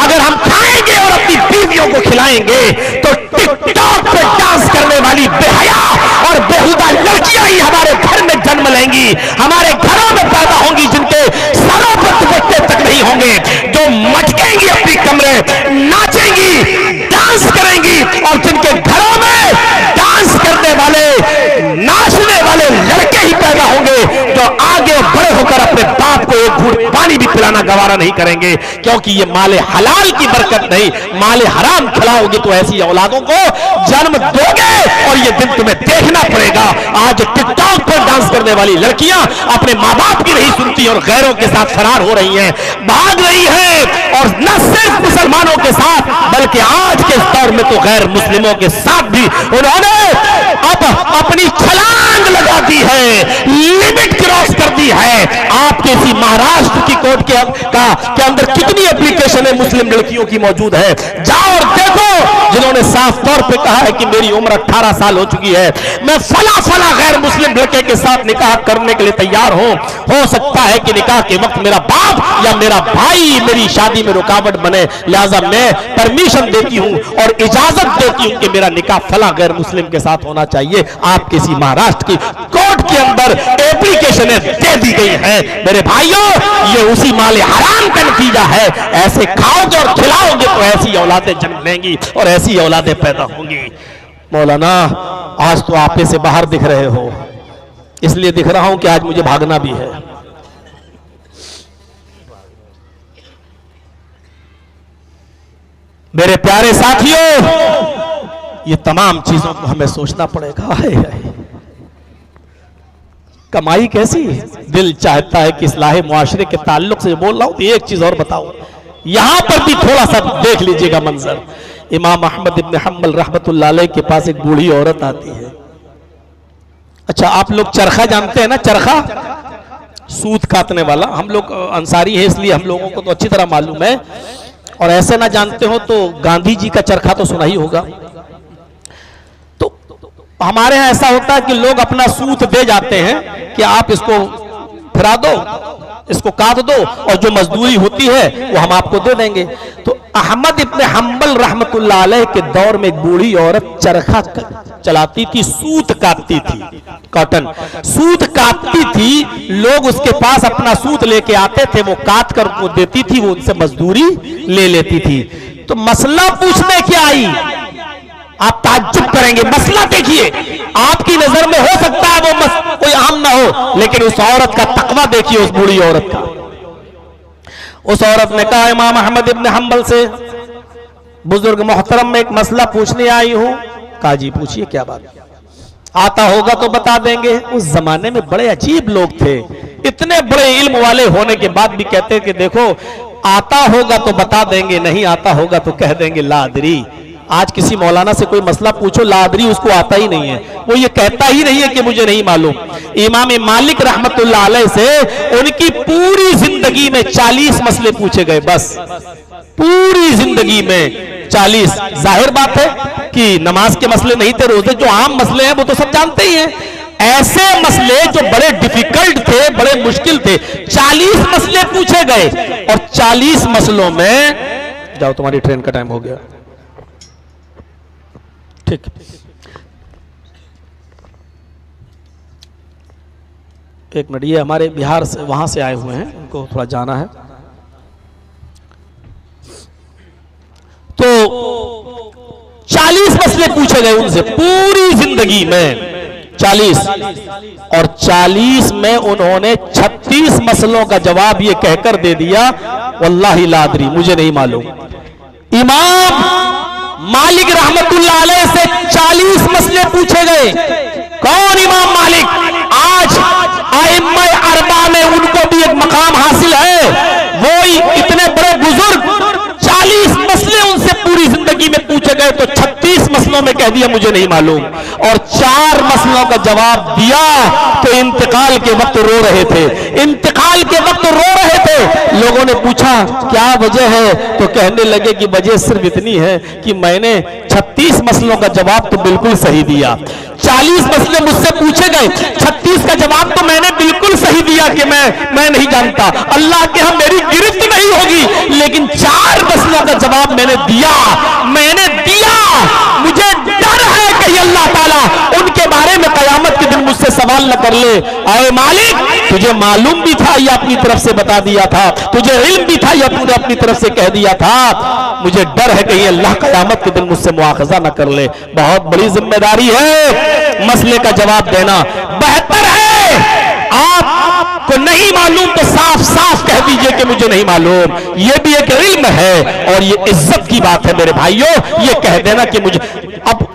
अगर हम खाएंगे और अपनी बीवियों को खिलाएंगे तो टिकटॉक पे डांस करने वाली बेहया और बेहुदा लड़कियां ही हमारे घर में जन्म लेंगी, हमारे घरों में पैदा होंगी, जिनके सरों पर दुपट्टे तक नहीं होंगे, जो मटकेंगी अपनी कमरे, नाचेंगी, डांस करेंगी और जिनके घरों में डांस करने वाले, नाचने वाले लड़के ही पैदा होंगे जो आगे बड़े होकर अपने बाप को एक घूंट पानी भी पिलाना गवारा नहीं करेंगे, क्योंकि ये माले हलाल की बरकत नहीं, माले हराम खिलाओगे तो ऐसी औलादों को जन्म दोगे और ये दिन तुम्हें देखना पड़ेगा। आज टिकटॉक पर डांस करने वाली लड़कियां अपने माँ बाप की नहीं सुनती और गैरों के साथ फरार हो रही हैं, भाग रही हैं, और न सिर्फ मुसलमानों के साथ बल्कि आज के दौर में तो गैर मुस्लिमों के साथ भी उन्होंने अब अपनी छलांग लगा दी है, लिमिट क्रॉस कर दी है। आपके इसी महाराष्ट्र की कोर्ट के अंदर कितनी एप्लीकेशन है मुस्लिम लड़कियों की मौजूद है, जाओ और देखो, जिन्होंने साफ तौर पे कहा है कि मेरी उम्र 18 साल हो चुकी है, मैं फला गैर मुस्लिम लड़के के साथ निकाह करने के लिए तैयार हूं, हो सकता है कि निकाह के वक्त मेरा बाप या मेरा भाई मेरी शादी में रुकावट बने, लिहाजा मैं परमिशन देती हूं और इजाजत देती हूं कि मेरा निकाह फला गैर मुस्लिम के साथ होना चाहिए। आप किसी महाराष्ट्र की कोर्ट के अंदर एप्लीकेशनें दे दी गई है। मेरे भाइयों, ये उसी माले हराम का नतीजा है। ऐसे खाओगे और खिलाओगे तो ऐसी औलादें जन्म लेंगी और ऐसी औलादें पैदा होंगी। मौलाना, आज तो आपे से बाहर दिख रहे हो, इसलिए दिख रहा हूं कि आज मुझे भागना भी है। मेरे प्यारे साथियों, ये तमाम चीजों को हमें सोचना पड़ेगा। कमाई कैसी है? दिल चाहता है कि इस्लाह मुआशरे के ताल्लुक से बोल रहा हूं तो एक चीज और बताओ, यहां पर भी थोड़ा सा देख लीजिएगा मंजर। इमाम अहमद इब्न हम्बल रहमतुल्लाह अलैह के पास एक बूढ़ी औरत आती है। अच्छा, आप लोग चरखा जानते हैं ना? चरखा सूत काटने वाला। हम लोग अंसारी है इसलिए हम लोगों को तो अच्छी तरह मालूम है, और ऐसे ना जानते हो तो गांधी जी का चरखा तो सुना ही होगा। तो हमारे यहाँ ऐसा होता है कि लोग अपना सूत दे जाते हैं कि आप इसको फिरा दो, इसको काट दो, और जो मजदूरी होती है वो हम आपको दे देंगे। तो अहमद इब्न हम्बल रहमतुल्लाह अलैह के दौर में एक बूढ़ी औरत चरखा चलाती थी, सूत काटती थी, कॉटन सूत काटती थी। लोग उसके पास अपना सूत लेके आते थे, वो काट कर वो देती थी, वो उनसे मजदूरी ले लेती थी। तो मसला पूछने क्या आई, आप ताज्जुब करेंगे। मसला देखिए, आपकी नजर में हो सकता है वो कोई आम ना हो, लेकिन उस औरत का तकवा देखिए, उस बूढ़ी औरत का। उस औरत ने कहा, इमाम अहमद इब्न हम्बल से बुजुर्ग मोहतरम में एक मसला पूछने आई हूं। कहा जी पूछिए, क्या बात? आता होगा तो बता देंगे। उस जमाने में बड़े अजीब लोग थे, इतने बड़े इल्म वाले होने के बाद भी कहते कि देखो, आता होगा तो बता देंगे, नहीं आता होगा तो कह देंगे लादरी। आज किसी मौलाना से कोई मसला पूछो, लादरी उसको आता ही नहीं है। वो ये कहता ही नहीं है कि मुझे नहीं मालूम। इमाम मालिक रहमतुल्लाह अलैह से उनकी पूरी जिंदगी में 40 मसले पूछे गए, बस पूरी जिंदगी में 40। जाहिर बात है कि नमाज के मसले नहीं थे, रोजे जो आम मसले हैं वो तो सब जानते ही हैं। ऐसे मसले जो बड़े डिफिकल्ट थे, बड़े मुश्किल थे, 40 मसले पूछे गए। और 40 मसलों में, जाओ तुम्हारी ट्रेन का टाइम हो गया, ठीक। एक मिनट, ये हमारे बिहार से वहां से आए हुए हैं, उनको थोड़ा जाना है। तो 40 मसले पूछे गए उनसे पूरी जिंदगी में, 40। और 40 में उन्होंने 36 मसलों का जवाब ये कहकर दे दिया, वल्लाही ला अदरी, मुझे नहीं मालूम। इमाम मालिक रहमतुल्लाह अलैह से 40 मसले पूछे गए। कौन? इमाम मालिक। आज आइम्मा अरबा में उनको भी एक मकाम हासिल है, वो इतने बड़े बुजुर्ग, 40 मसले उनसे पूरी जिंदगी में पूछे गए तो 36 मसलों में कह दिया मुझे नहीं मालूम। और 4 मसलों का जवाब दिया तो इंतकाल के वक्त रो रहे थे, इंतकाल के वक्त रो रहे थे। लोगों ने पूछा क्या वजह है, तो कहने लगे कि वजह सिर्फ इतनी है कि मैंने 36 मसलों का जवाब तो बिल्कुल सही दिया। 40 मसले मुझसे पूछे गए, 36 का जवाब तो मैंने बिल्कुल सही दिया कि मैं नहीं जानता, अल्लाह के यहाँ मेरी गिरफ्त नहीं होगी, लेकिन 4 मसलों का जवाब मैंने दिया। मुझे डर है कि अल्लाह ताला उनके बारे में कयामत के दिन मुझसे सवाल न कर ले, आए मालिक तुझे मालूम भी था या अपनी तरफ से बता दिया था, तुझे इल्म भी था या तूने अपनी तरफ से कह दिया था, मुझे डर है कि अल्लाह कयामत के दिन मुझसे मुआखजा न कर ले। बहुत बड़ी जिम्मेदारी है मसले का जवाब देना। बेहतर है आपको नहीं मालूम तो साफ साफ कह दीजिए कि मुझे नहीं मालूम, यह भी एक इल्म है और ये इज्जत की बात है मेरे भाइयों। ये कह देना कि मुझे, अब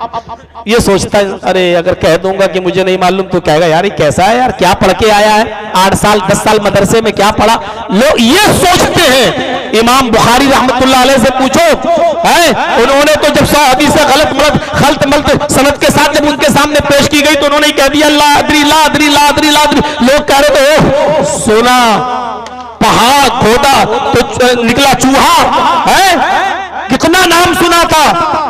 ये सोचता है अरे अगर कह दूंगा कि मुझे नहीं मालूम तो कहेगा यार ये कैसा है यार, क्या पढ़ के आया है, 8 साल 10 साल मदरसे में क्या पढ़ा, लोग ये सोचते हैं। इमाम बुखारी रहमतुल्लाह अलैह से पूछो है, उन्होंने तो जब 100 हदीसें खलत मलत सनद के साथ जब उनके सामने पेश की गई तो उन्होंने कह दिया ला अदरी ला अदरी ला अदरी ला अदरी। लोग कह रहे थे सोना पहाड़ खोदा तो निकला चूहा है, कितना नाम सुना था।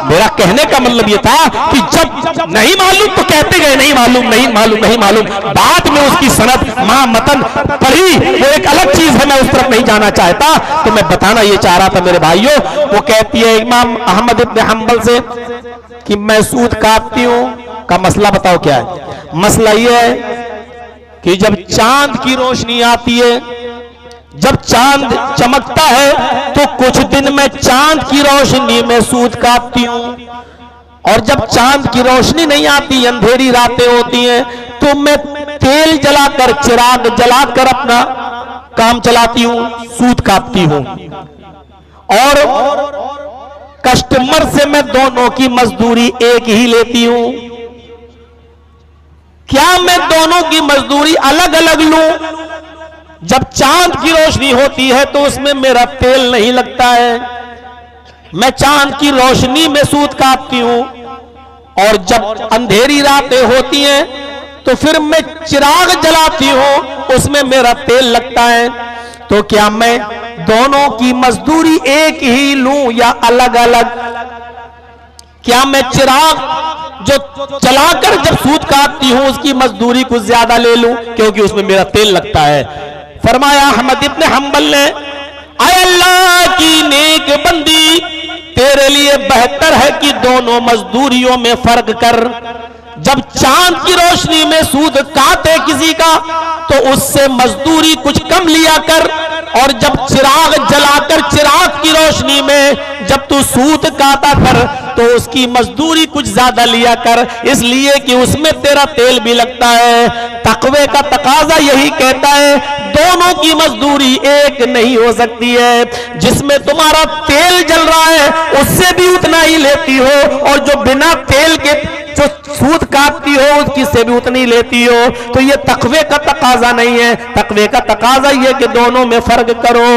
मेरा कहने का मतलब यह था कि जब नहीं मालूम तो कहते गए नहीं मालूम नहीं मालूम नहीं मालूम, बाद में उसकी सनद मां मतन पढ़ी वो एक अलग चीज है, मैं उस तरफ नहीं जाना चाहता। तो मैं बताना ये चाह रहा था मेरे भाइयों, वो कहती है इमाम अहमद इब्न हंबल से कि मैं सूद काटती हूं का मसला बताओ क्या है। मसला यह है कि जब चांद की रोशनी आती है, जब चांद चमकता है तो कुछ दिन में चांद की रोशनी में सूद काटती हूं, और जब चांद की रोशनी नहीं आती, अंधेरी रातें होती हैं, तो मैं तेल जलाकर चिराग जलाकर अपना काम चलाती हूं, सूद काटती हूं। और कस्टमर से मैं दोनों की मजदूरी एक ही लेती हूं। क्या मैं दोनों की मजदूरी अलग अलग लूं? जब चांद की रोशनी होती है तो उसमें मेरा तेल नहीं लगता है, मैं चांद की रोशनी में सूद काटती हूं, और जब अंधेरी रातें होती हैं तो फिर मैं चिराग जलाती हूं, उसमें मेरा तेल लगता है। तो क्या मैं दोनों की मजदूरी एक ही लूं या अलग अलग? क्या मैं चिराग जो चलाकर जब सूद काटती हूं उसकी मजदूरी कुछ ज्यादा ले लूं क्योंकि उसमें मेरा तेल लगता है? फरमाया अहमद इब्न हंबल ने, आय अल्लाह की नेक बंदी, तेरे लिए बेहतर है कि दोनों मजदूरियों में फर्क कर। जब चांद की रोशनी में सूद काटे किसी का तो उससे मजदूरी कुछ कम लिया कर, और जब चिराग जलाकर चिराग की रोशनी में जब तू सूद काटा कर तो उसकी मजदूरी कुछ ज्यादा लिया कर, इसलिए कि उसमें तेरा तेल भी लगता है। तकवे का तकाजा यही कहता है दोनों की मजदूरी एक नहीं हो सकती है। जिसमें तुम्हारा तेल जल रहा है उससे भी उतना ही लेती हो, और जो बिना तेल के जो सूद काटती हो उसकी से भी उतनी लेती हो। तो ये तकवे का तकाजा नहीं है, तकवे का तकाजा ये कि दोनों में फर्क करो।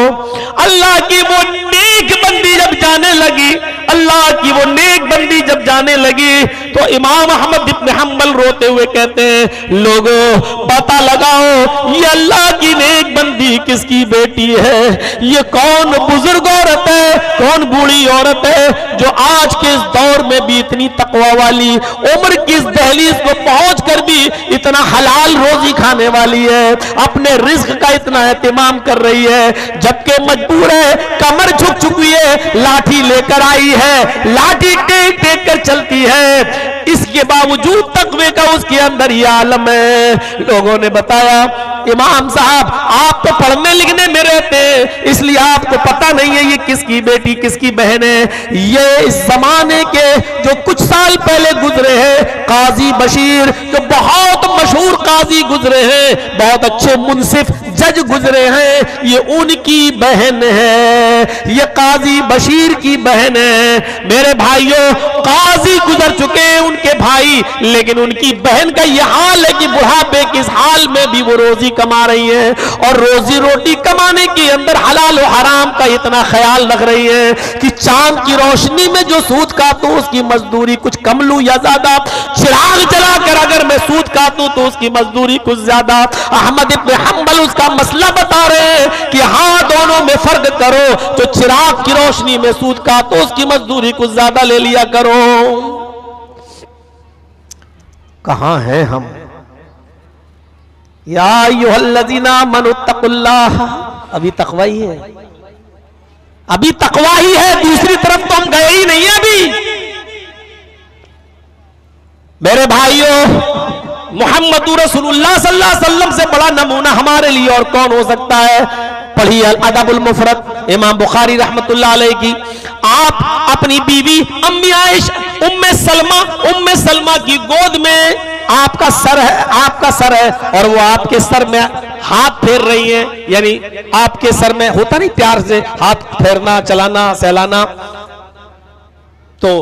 अल्लाह की वो नेक बंदी जब जाने लगी, अल्लाह की वो नेक बंदी बंदी जब जाने लगी तो इमाम अहमद इब्न हंबल रोते हुए कहते हैं, लोगों पता लगाओ ये अल्लाह की नेक बंदी किसकी बेटी है, ये कौन बुजुर्ग औरत है, कौन बूढ़ी औरत है जो आज के इस दौर में भी इतनी तकवा वाली, उम्र की इस दहलीज को पहुंच कर भी इतना हलाल रोजी खाने वाली है, अपने रिस्क का इतना एहतमाम कर रही है, जबकि मजबूर है, कमर झुक चुकी है, लाठी लेकर आई है, लाठी टेक टेक कर चलती है, इसके बावजूद तकवे का उसके अंदर ये आलम है। लोगों ने बताया, इमाम साहब आप तो पढ़ने लिखने में रहते हैं इसलिए आपको पता नहीं है ये किसकी बेटी किसकी बहन है। ये इस जमाने के जो कुछ साल पहले गुजरे हैं काजी बशीर, जो बहुत मशहूर काजी गुजरे हैं, बहुत अच्छे मुंसिफ जज गुजरे हैं, ये उनकी बहन है, ये काजी बशीर की बहन है। मेरे भाइयों, काजी गुजर चुके हैं उनके भाई, लेकिन उनकी बहन का यह हाल है कि बुढ़ापे के इस हाल में भी वो रोजी कमा रही है, और रोजी रोटी कमाने के अंदर हलाल और हराम का इतना ख्याल रख रही है कि चांद की रोशनी में जो सूद काटूं उसकी मजदूरी कुछ कम लूं या ज्यादा, चिराग जलाकर अगर मैं सूद काटूं तो उसकी मजदूरी कुछ ज्यादा। अहमद इब्न हंबल उसका मसला बता रहे हैं कि हाँ, दोनों में फर्क करो, जो चिराग की रोशनी में सूद काटो उसकी मजदूरी कुछ ज्यादा ले लिया करो। कहां हैं हम? या अय्युहल्लज़ीना आमनुत्तकुल्लाह, अभी तकवा ही है, अभी तकवा ही है, दूसरी तरफ तो हम गए ही नहीं है अभी। मेरे भाइयों, मुहम्मदुर रसूलुल्लाह सल्लल्लाहु अलैहि वसल्लम से बड़ा नमूना हमारे लिए और कौन हो सकता है? पढ़िए अदबुल मुफरद इमाम बुखारी रहमतुल्लाह अलैह की। आप अपनी बीवी अम्मी आयशा उम्मे सलमा की गोद में आपका सर है और वो आपके सर में हाथ फेर रही है, यानी आपके सर में होता नहीं प्यार से हाथ फेरना, चलाना, सहलाना। तो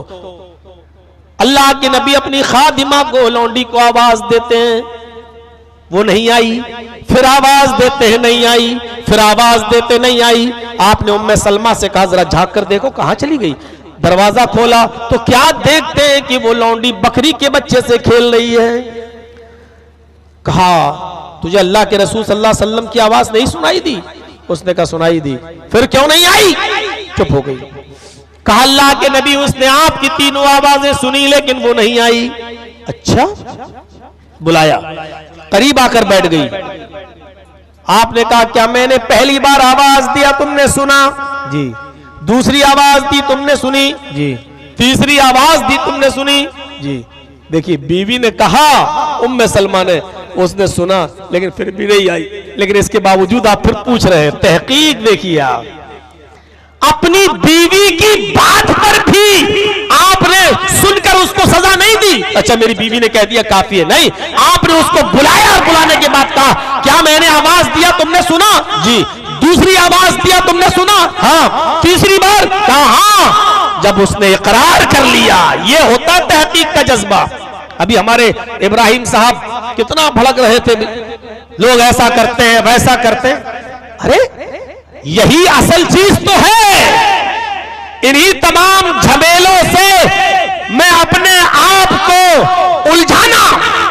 अल्लाह के नबी अपनी खादिमा को, लौंडी को आवाज देते हैं, वो नहीं आई, फिर आवाज देते हैं नहीं आई, फिर आवाज देते नहीं आई। आपने उम्मे सलमा से कहा जरा झांक कर देखो कहां चली गई। दरवाजा खोला तो क्या देखते हैं कि वो लौंडी बकरी के बच्चे से खेल रही है। कहा तुझे अल्लाह के रसूल सल्लल्लाहु अलैहि वसल्लम की आवाज नहीं सुनाई दी? उसने कहा सुनाई दी। फिर क्यों नहीं आई? चुप हो गई। कहा अल्लाह के नबी उसने आपकी तीनों आवाजें सुनी लेकिन वो नहीं आई। अच्छा, बुलाया, करीब आकर बैठ गई। आपने कहा क्या मैंने पहली बार आवाज दिया तुमने सुना? जी। दूसरी आवाज दी तुमने सुनी? जी। तीसरी आवाज दी तुमने सुनी? जी। देखिए बीवी ने कहा, उम्मे सलमा ने, उसने सुना लेकिन फिर भी नहीं आई। लेकिन इसके बावजूद आप फिर पूछ रहे हैं। तहकीक देखिए, आप अपनी बीवी की बात पर भी आपने सुनकर उसको सजा नहीं दी। अच्छा मेरी बीवी ने कह दिया काफी है, नहीं, आपने उसको बुलाया और बुलाने के बाद कहा क्या मैंने आवाज दिया तुमने सुना? जी। दूसरी आवाज दिया तुमने सुना? हाँ। तीसरी बार? कहा हाँ। जब उसने इकरार कर लिया, ये होता तहकीक का जज्बा। अभी हमारे इब्राहिम साहब कितना भड़क रहे थे, लोग ऐसा करते हैं वैसा करते हैं। अरे यही असल चीज तो है। इन्हीं तमाम झमेलों से मैं अपने आप को उलझाना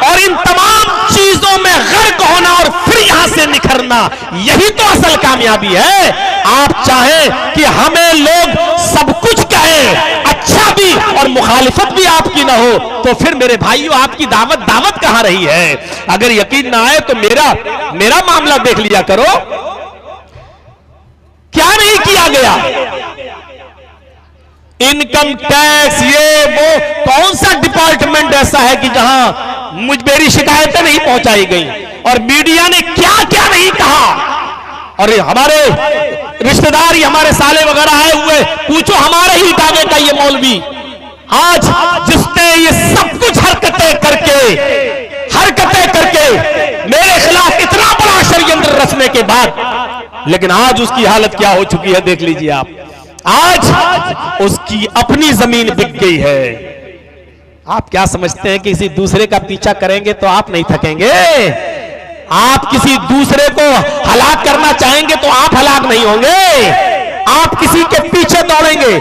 और इन तमाम चीजों में गर्क होना और फिर यहां से निखरना, यही तो असल कामयाबी है। आप चाहें कि हमें लोग सब कुछ कहें, अच्छा भी और मुखालिफत भी आपकी ना हो, तो फिर मेरे भाइयों आपकी दावत कहां रही है? अगर यकीन ना आए तो मेरा मामला देख लिया करो। क्या नहीं किया गया? इनकम टैक्स, ये वो, कौन सा डिपार्टमेंट ऐसा है कि जहां मुझ मेरी शिकायतें नहीं पहुंचाई गई? और मीडिया ने क्या क्या नहीं कहा। और हमारे रिश्तेदार, हमारे साले वगैरह आए हुए, पूछो हमारे ही दावे का ये मौलवी, आज जिसने ये सब कुछ हरकतें करके मेरे खिलाफ इतना बड़ा षड्यंत्र रचने के बाद, लेकिन आज उसकी हालत क्या हो चुकी है देख लीजिए आप। आज उसकी अपनी जमीन बिक गई है। आप क्या समझते हैं कि किसी दूसरे का पीछा करेंगे तो आप नहीं थकेंगे? आप किसी दूसरे को हलाक करना चाहेंगे तो आप हलाक नहीं होंगे। आप किसी के पीछे दौड़ेंगे,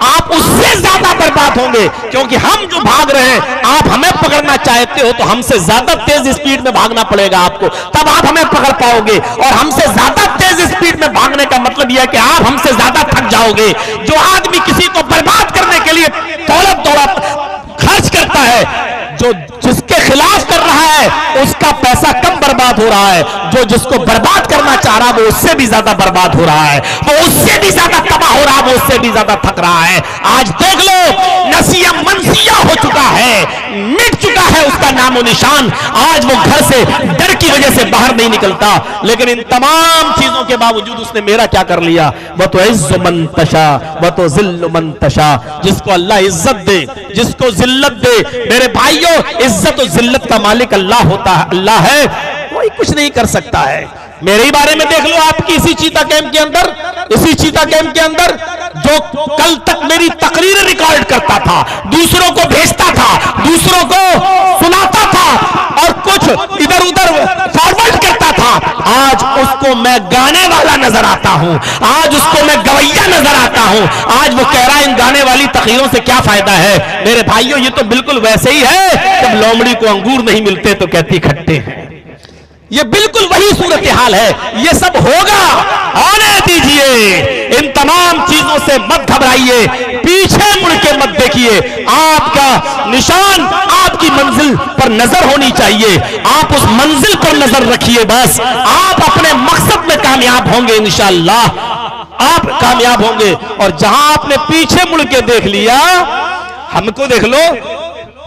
आप आप उससे ज्यादा बर्बाद होंगे, क्योंकि हम जो भाग रहे हैं, आप हमें पकड़ना चाहते हो तो हमसे ज्यादा तेज स्पीड में भागना पड़ेगा आपको, तब आप हमें पकड़ पाओगे। और हमसे ज्यादा तेज स्पीड में भागने का मतलब यह है कि आप हमसे ज्यादा थक जाओगे। जो आदमी किसी को बर्बाद करने के लिए दौलत खर्च करता है, जो जिसके खिलाफ कर रहा है उसका पैसा कम बर्बाद हो रहा है, जो जिसको बर्बाद करना चाह रहा है वो उससे भी ज्यादा बर्बाद हो रहा है, वो उससे भी ज्यादा तबाह हो रहा है, वो उससे भी ज्यादा थक रहा है। आज देख लो, नसिया मनसिया हो चुका है, मिट चुका है उसका नामो निशान। आज वो घर से डर की वजह से बाहर नहीं निकलता, लेकिन इन तमाम चीजों के बावजूद उसने मेरा क्या कर लिया? वह तो इज्ज़ मन तशा वह तो जिल्ल मन तशा। जिसको अल्लाह इज्जत दे, जिसको जिल्लत दे, मेरे भाइयों, इज्जत और जिल्लत का मालिक अल्लाह होता है, अल्लाह है, कोई कुछ नहीं कर सकता है। मेरे ही बारे में देख लो, आपकी इसी चीता कैंप के अंदर, इसी चीता कैंप के अंदर जो कल तक मेरी तकरीर रिकॉर्ड करता था, दूसरों को भेजता था, दूसरों को सुनाता था और कुछ इधर उधर फॉरवर्ड करता था, आज उसको मैं गाने वाला नजर आता हूं, आज उसको मैं गवैया नजर आता हूं। आज वो कह रहा है इन गाने वाली तकरीरों से क्या फायदा है? मेरे भाइयों, ये तो बिल्कुल वैसे ही है जब लोमड़ी को अंगूर नहीं मिलते तो कहती खट्टे हैं। ये बिल्कुल वही सूरत हाल है। ये सब होगा, आने दीजिए। इन तमाम चीजों से मत घबराइए, पीछे मुड़ के मत देखिए। आपका निशान, आपकी मंजिल पर नजर होनी चाहिए। आप उस मंजिल पर नजर रखिए, बस आप अपने मकसद में कामयाब होंगे, इंशाअल्लाह आप कामयाब होंगे। और जहां आपने पीछे मुड़ के देख लिया, हमको देख लो,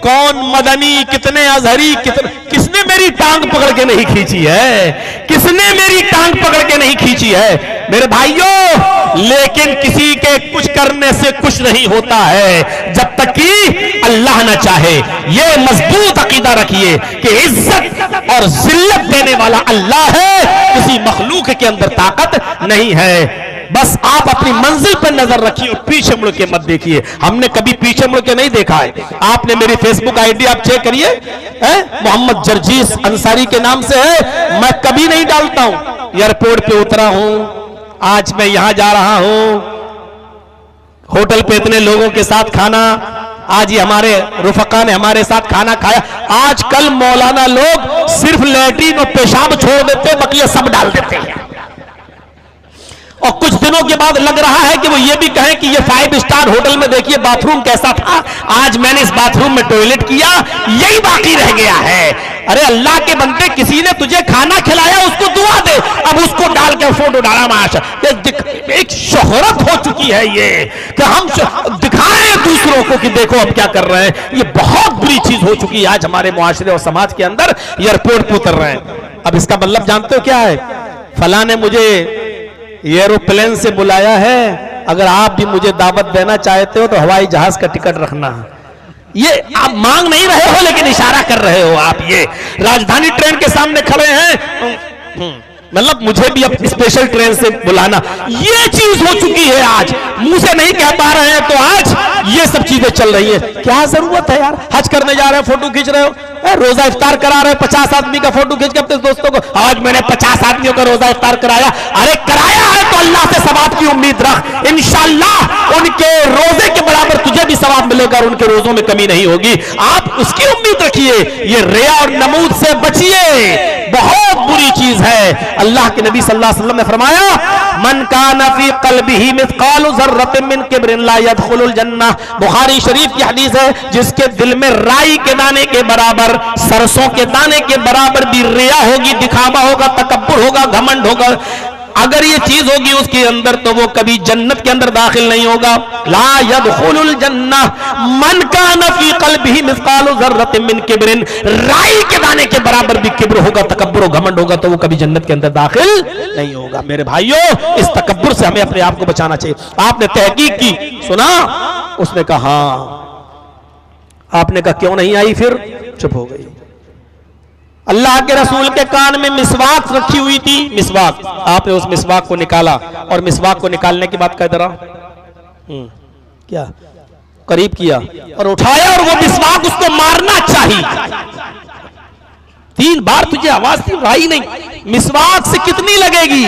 कौन मदनी, कितने अजहरी, किसने मेरी टांग पकड़ के नहीं खींची है? किसने मेरी टांग पकड़ के नहीं खींची है? मेरे भाइयों, लेकिन किसी के कुछ करने से कुछ नहीं होता है जब तक कि अल्लाह न चाहे। ये मजबूत अकीदा रखिए कि इज्जत और जिल्लत देने वाला अल्लाह है, किसी मखलूक के अंदर ताकत नहीं है। बस आप अपनी मंजिल पर नजर रखिए और पीछे मुड़ के मत देखिए। हमने कभी पीछे मुड़ के नहीं देखा है। आपने मेरी फेसबुक आईडी आप चेक करिए, मोहम्मद जर्जीस अंसारी के नाम से है। मैं कभी नहीं डालता हूं एयरपोर्ट पे उतरा हूं, आज मैं यहां जा रहा हूं, होटल पे इतने लोगों के साथ खाना, आज ये हमारे रुफका ने हमारे साथ खाना खाया। आजकल मौलाना लोग सिर्फ लैट्रिन और पेशाब छोड़ देते, बाकी सब डाल देते हैं। और कुछ दिनों के बाद लग रहा है कि वो ये भी कहें कि ये 5 स्टार होटल में देखिए बाथरूम कैसा था, आज मैंने इस बाथरूम में टॉयलेट किया, यही बाकी रह गया है। अरे अल्लाह के बंदे, किसी ने तुझे खाना खिलाया, उसको दुआ दे, अब उसको डाल के फोटो डाला माशा। एक शोहरत हो चुकी है ये कि हम दिखाएं दूसरों को कि देखो अब क्या कर रहे हैं। ये बहुत बुरी चीज हो चुकी है आज हमारे मुआशरे और समाज के अंदर। एयरपोर्ट पे उतर रहे हैं, अब इसका मतलब जानते हो क्या है? फला ने मुझे एरोप्लेन से बुलाया है, अगर आप भी मुझे दावत देना चाहते हो तो हवाई जहाज का टिकट रखना। ये आप मांग नहीं रहे हो, लेकिन इशारा कर रहे हो। आप ये राजधानी ट्रेन के सामने खड़े हैं, मतलब मुझे भी अब स्पेशल ट्रेन से बुलाना, ये चीज हो चुकी है। आज मुंह से नहीं कह पा रहे हैं तो आज ये सब चीजें चल रही है। क्या जरूरत है यार? हज करने जा रहे हो, फोटो खींच रहे हो, रोजा इफ्तार करा रहे हो, 50 आदमी का फोटो खींच के अपने दोस्तों को, आज मैंने 50 आदमियों का रोजा इफ्तार कराया। अरे कराया है तो अल्लाह से सवाब की उम्मीद रख, इंशाअल्लाह उनके रोजे के बराबर तुझे भी सवाब मिलेगा और उनके रोजों में कमी नहीं होगी। आप उसकी उम्मीद रखिए। ये रिया और नमूद से बचिए, बहुत बुरी चीज है। अल्लाह के नबी सल्लल्लाहु अलैहि वसल्लम ने फरमाया, मन काना फी क़ल्बिही मिस्क़ालु ज़र्रतिन मिन किब्रिन ला यदखुलुल जन्नह। बुखारी शरीफ की हदीस है, जिसके दिल में राई के दाने के बराबर, सरसों के दाने के बराबर भी रिया होगी, दिखावा होगा, तकब्बुर होगा, घमंड होगा, अगर ये चीज होगी उसके अंदर, तो वो कभी जन्नत के अंदर दाखिल नहीं होगा। ला यदखुलुल जन्नह मन काना फी क़ल्बिही मिस्क़ालु ज़र्रतिन मिन किब्रिन। राई के दाने के बराबर भी किब्र होगा, तकब्बुर और घमंड होगा, तो वो कभी जन्नत के अंदर दाखिल नहीं होगा। मेरे भाइयों, इस तकब्बुर से हमें अपने आप को बचाना चाहिए। आपने तहकीक की, सुना, उसने कहा हाँ। आपने कहा क्यों नहीं आई? फिर चुप हो गई। अल्लाह के रसूल के कान में मिसवाक रखी हुई थी, मिसवाक, आपने उस मिसवाक को निकाला और मिसवाक को निकालने की बात कह दे रहा क्या करीब किया और उठाया और वो मिसवाक उसको मारना चाहिए। 3 बार तुझे आवाज थी, आई नहीं। मिसवाक से कितनी लगेगी?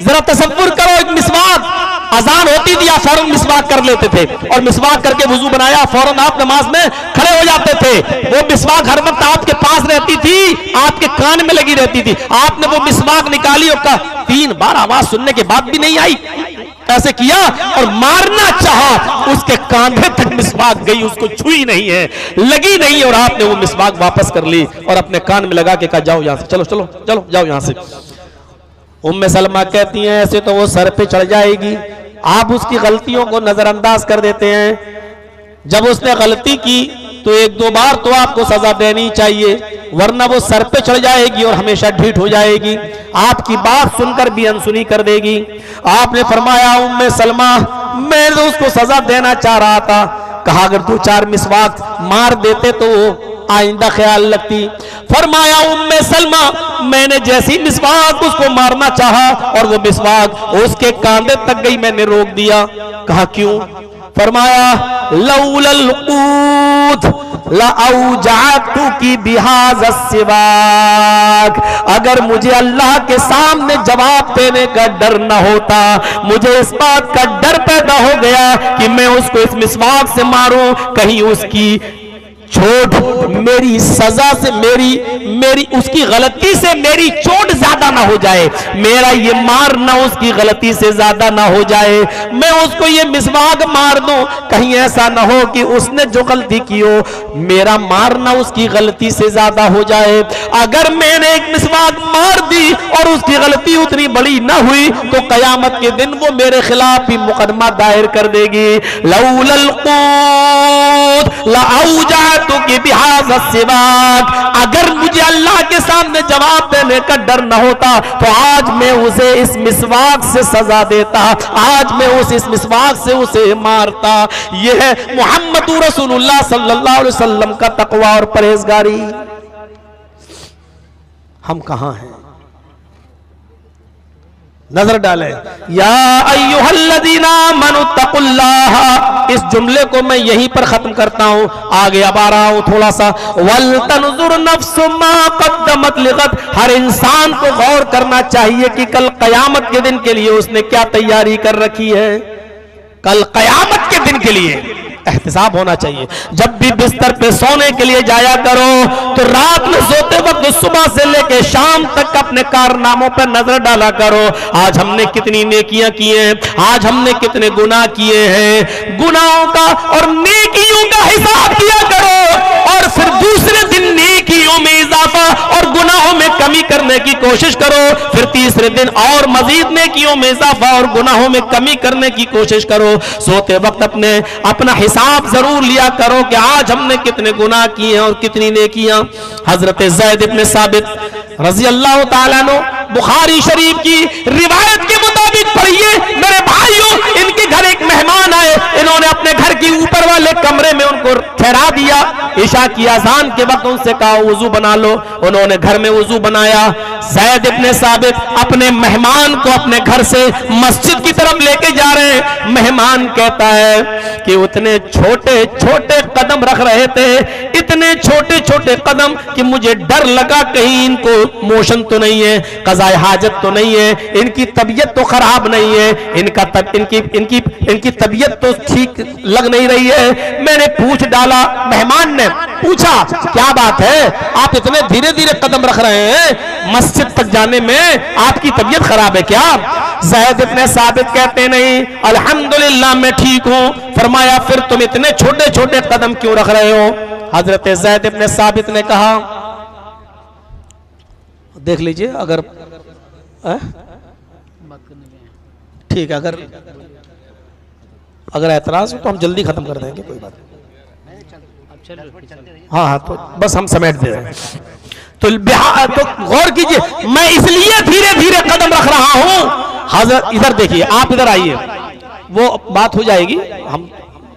जरा तसव्वुर करो, एक मिसवाक अजान होती थी आप फौरन मिसवाक कर लेते थे और मिसवाक करके वुजू बनाया, फौरन आप नमाज में खड़े हो जाते थे। वो मिसवाक हर वक्त आपके पास रहती थी, आपके कान में लगी रहती थी। आपने वो मिसवाक निकाली और कहा 3 बार आवाज सुनने के बाद भी नहीं आई, ऐसे किया और मारना चाहा, उसके कांधे तक मिसवाक गई, उसको छुई नहीं है, लगी नहीं, और आपने वो मिसवाक वापस कर ली और अपने कान में लगा के कहा जाओ यहां से, चलो चलो चलो जाओ यहां से। उम्मे सलमा कहती हैं ऐसे तो वो सर पे चढ़ जाएगी, आप उसकी गलतियों को नजरअंदाज कर देते हैं। जब उसने गलती की तो 1-2 बार तो आपको सजा देनी चाहिए, वरना वो सर पे चढ़ जाएगी और हमेशा ढीठ हो जाएगी, आपकी बात सुनकर भी अनसुनी कर देगी। आपने फरमाया उम्मे सलमा मैं तो उसको सजा देना चाह रहा था, कहा अगर 2-4 मिसवाक मार देते तो आइंदा ख्याल रखती। फरमाया उम्मे सलमा मैंने जैसी मिसवाक उसको मारना चाहा और वो मिसवाक उसके कांधे तक गई, मैंने रोक दिया। कहा क्यों? फरमाया लौलल क़ूत लअौजअतु की बिहाज़ सिवाक, अगर मुझे अल्लाह के सामने जवाब देने का डर न होता, मुझे इस बात का डर पैदा हो गया कि मैं उसको इस मिसवाक से मारूं, कहीं उसकी चोट मेरी सजा से मेरी उसकी गलती से मेरी चोट ज्यादा ना हो जाए, मेरा ये मार ना उसकी गलती से ज्यादा ना हो जाए, मैं उसको ये मिसवाक मार दूं, कहीं ऐसा ना हो कि उसने जो गलती की हो मेरा मारना उसकी गलती से ज्यादा हो जाए। अगर मैंने एक मिसवाक मार दी और उसकी गलती उतनी बड़ी ना हुई तो कयामत के दिन वो मेरे खिलाफ ही मुकदमा दायर कर देगी। लौलल क़ूत लअौजअतु की बिहाज़ सिवाक, अगर मुझे अल्लाह के सामने जवाब देने का डर न होता तो आज मैं उसे इस मिसवाक से सजा देता, आज मैं इस मिसवाक से उसे मारता। यह है मोहम्मद रसूलुल्लाह सल्लल्लाहु अलैहि वसल्लम का तकवा और परहेजगारी। हम कहां हैं? नजर डालें। या अय्युहल्लज़ीना आमनुत्तकुल्लाह, इस जुमले को मैं यहीं पर खत्म करता हूं, आगे अब आ रहा हूं थोड़ा सा। वल तनजुर नफ्सु मा क़द्दमत लिग़द, हर इंसान को गौर करना चाहिए कि कल कयामत के दिन के लिए उसने क्या तैयारी कर रखी है। कल कयामत के दिन के लिए एहतिसाब होना चाहिए। जब भी बिस्तर पे सोने के लिए जाया करो तो रात में सोते वक्त सुबह से लेके शाम तक अपने कारनामों पर नजर डाला करो। आज हमने कितनी नेकियां की हैं, आज हमने कितने गुनाह किए हैं, गुनाहों का और नेकियों का हिसाब दिया करो और फिर दूसरे दिन नेकियों में इजाफा और गुनाहों में कमी करने की कोशिश करो, फिर तीसरे दिन और मजीद नेकियों में इजाफा और गुनाहों में कमी करने की कोशिश करो। सोते वक्त अपना हिसाब जरूर लिया करो कि आज हमने कितने गुनाह किए हैं और कितनी नेकियां। हजरत ज़ैद इब्न साबित रज़ी अल्लाह ताला अन्हु, बुखारी शरीफ की रिवायत के मुताबिक पढ़िए मेरे भाइयों, इनके घर एक मेहमान आए, इन्होंने अपने घर की ऊपर वाले कमरे में उनको ठहरा दिया। इशा की अजान के वक्त उनसे कहा वुजू बना लो, उन्होंने घर में वुजू बनाया। ज़ैद इब्न साबित अपने मेहमान को अपने घर से मस्जिद की तरफ लेके जा रहे हैं। मेहमान कहता है कि उतने छोटे छोटे कदम रख रहे थे, इतने छोटे छोटे कदम कि मुझे डर लगा कहीं इनको मोशन तो नहीं है, कज़ाए हाजत तो नहीं है, इनकी तबीयत तो खराब नहीं है, इनकी तबीयत तो ठीक लग नहीं रही है। मैंने पूछ डाला, मेहमान ने पूछा क्या बात है, आप इतने धीरे धीरे कदम रख रहे हैं, मस्जिद तक जाने में आपकी तबीयत खराब है क्या? ज़ैद इब्न साबित कहते नहीं, अल्हम्दुलिल्लाह मैं ठीक हूं। फरमाया फिर तुम इतने छोटे छोटे कदम क्यों रख रहे हो? हजरत ज़ैद इब्न साबित ने कहा, देख लीजिए अगर ठीक है, अगर एतराज हो तो हम जल्दी खत्म कर देंगे, कोई बात नहीं। हाँ, तो बस हम समेट दे रहे हैं। तो गौर कीजिए, मैं इसलिए धीरे धीरे कदम रख रहा हूं। हजरत इधर देखिए, आप इधर आइए, वो बात हो जाएगी,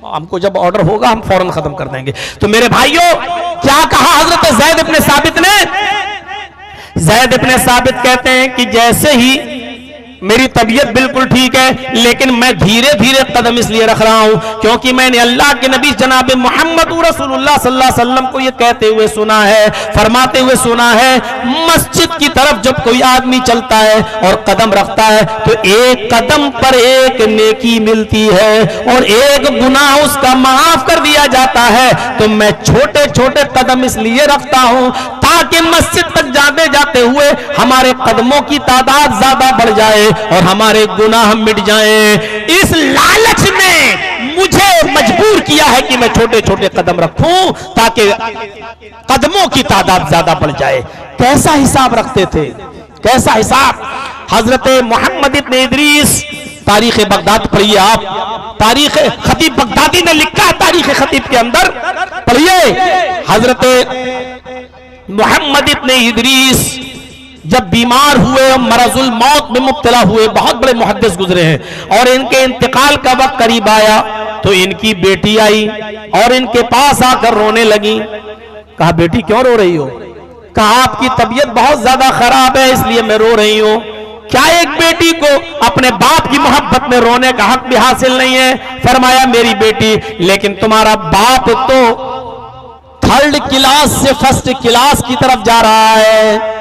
हमको जब ऑर्डर होगा हम फौरन खत्म कर देंगे। तो मेरे भाइयों, क्या कहा हजरत ज़ैद इब्न साबित ने? ज़ैद इब्न साबित कहते हैं कि जैसे ही मेरी तबीयत बिल्कुल ठीक है, लेकिन मैं धीरे धीरे कदम इसलिए रख रहा हूं क्योंकि मैंने अल्लाह के नबी जनाब मोहम्मद रसूलुल्लाह सल्लल्लाहु अलैहि वसल्लम को यह कहते हुए सुना है, फरमाते हुए सुना है, मस्जिद की तरफ जब कोई आदमी चलता है और कदम रखता है तो एक कदम पर एक नेकी मिलती है और एक गुनाह उसका माफ कर दिया जाता है। तो मैं छोटे छोटे कदम इसलिए रखता हूं ताकि मस्जिद तक जाते जाते हुए हमारे कदमों की तादाद ज्यादा बढ़ जाए और हमारे गुनाह मिट जाएं। इस लालच ने मुझे मजबूर किया है कि मैं छोटे छोटे कदम रखूं ताकि कदमों की तादाद ज्यादा बढ़ जाए। कैसा हिसाब रखते थे, कैसा हिसाब। हजरत मोहम्मद इब्न इदरीस, तारीख बगदाद पढ़िए आप, तारीख खतीब बगदादी ने लिखा है तारीख खतीब के अंदर, पढ़िए। हजरत मोहम्मद इब्न इदरीस जब बीमार हुए और मरजुल मौत में मुब्तला हुए, बहुत बड़े मुहद्दिस गुजरे हैं, और इनके इंतकाल का वक्त करीब आया तो इनकी बेटी आई और इनके पास आकर रोने लगी। कहा बेटी क्यों रो रही हो? कहा आपकी तबीयत बहुत ज्यादा खराब है इसलिए मैं रो रही हूं। क्या एक बेटी को अपने बाप की मोहब्बत में रोने का हक भी हासिल नहीं है? फरमाया मेरी बेटी, लेकिन तुम्हारा बाप तो थर्ड क्लास से फर्स्ट क्लास की तरफ जा रहा है।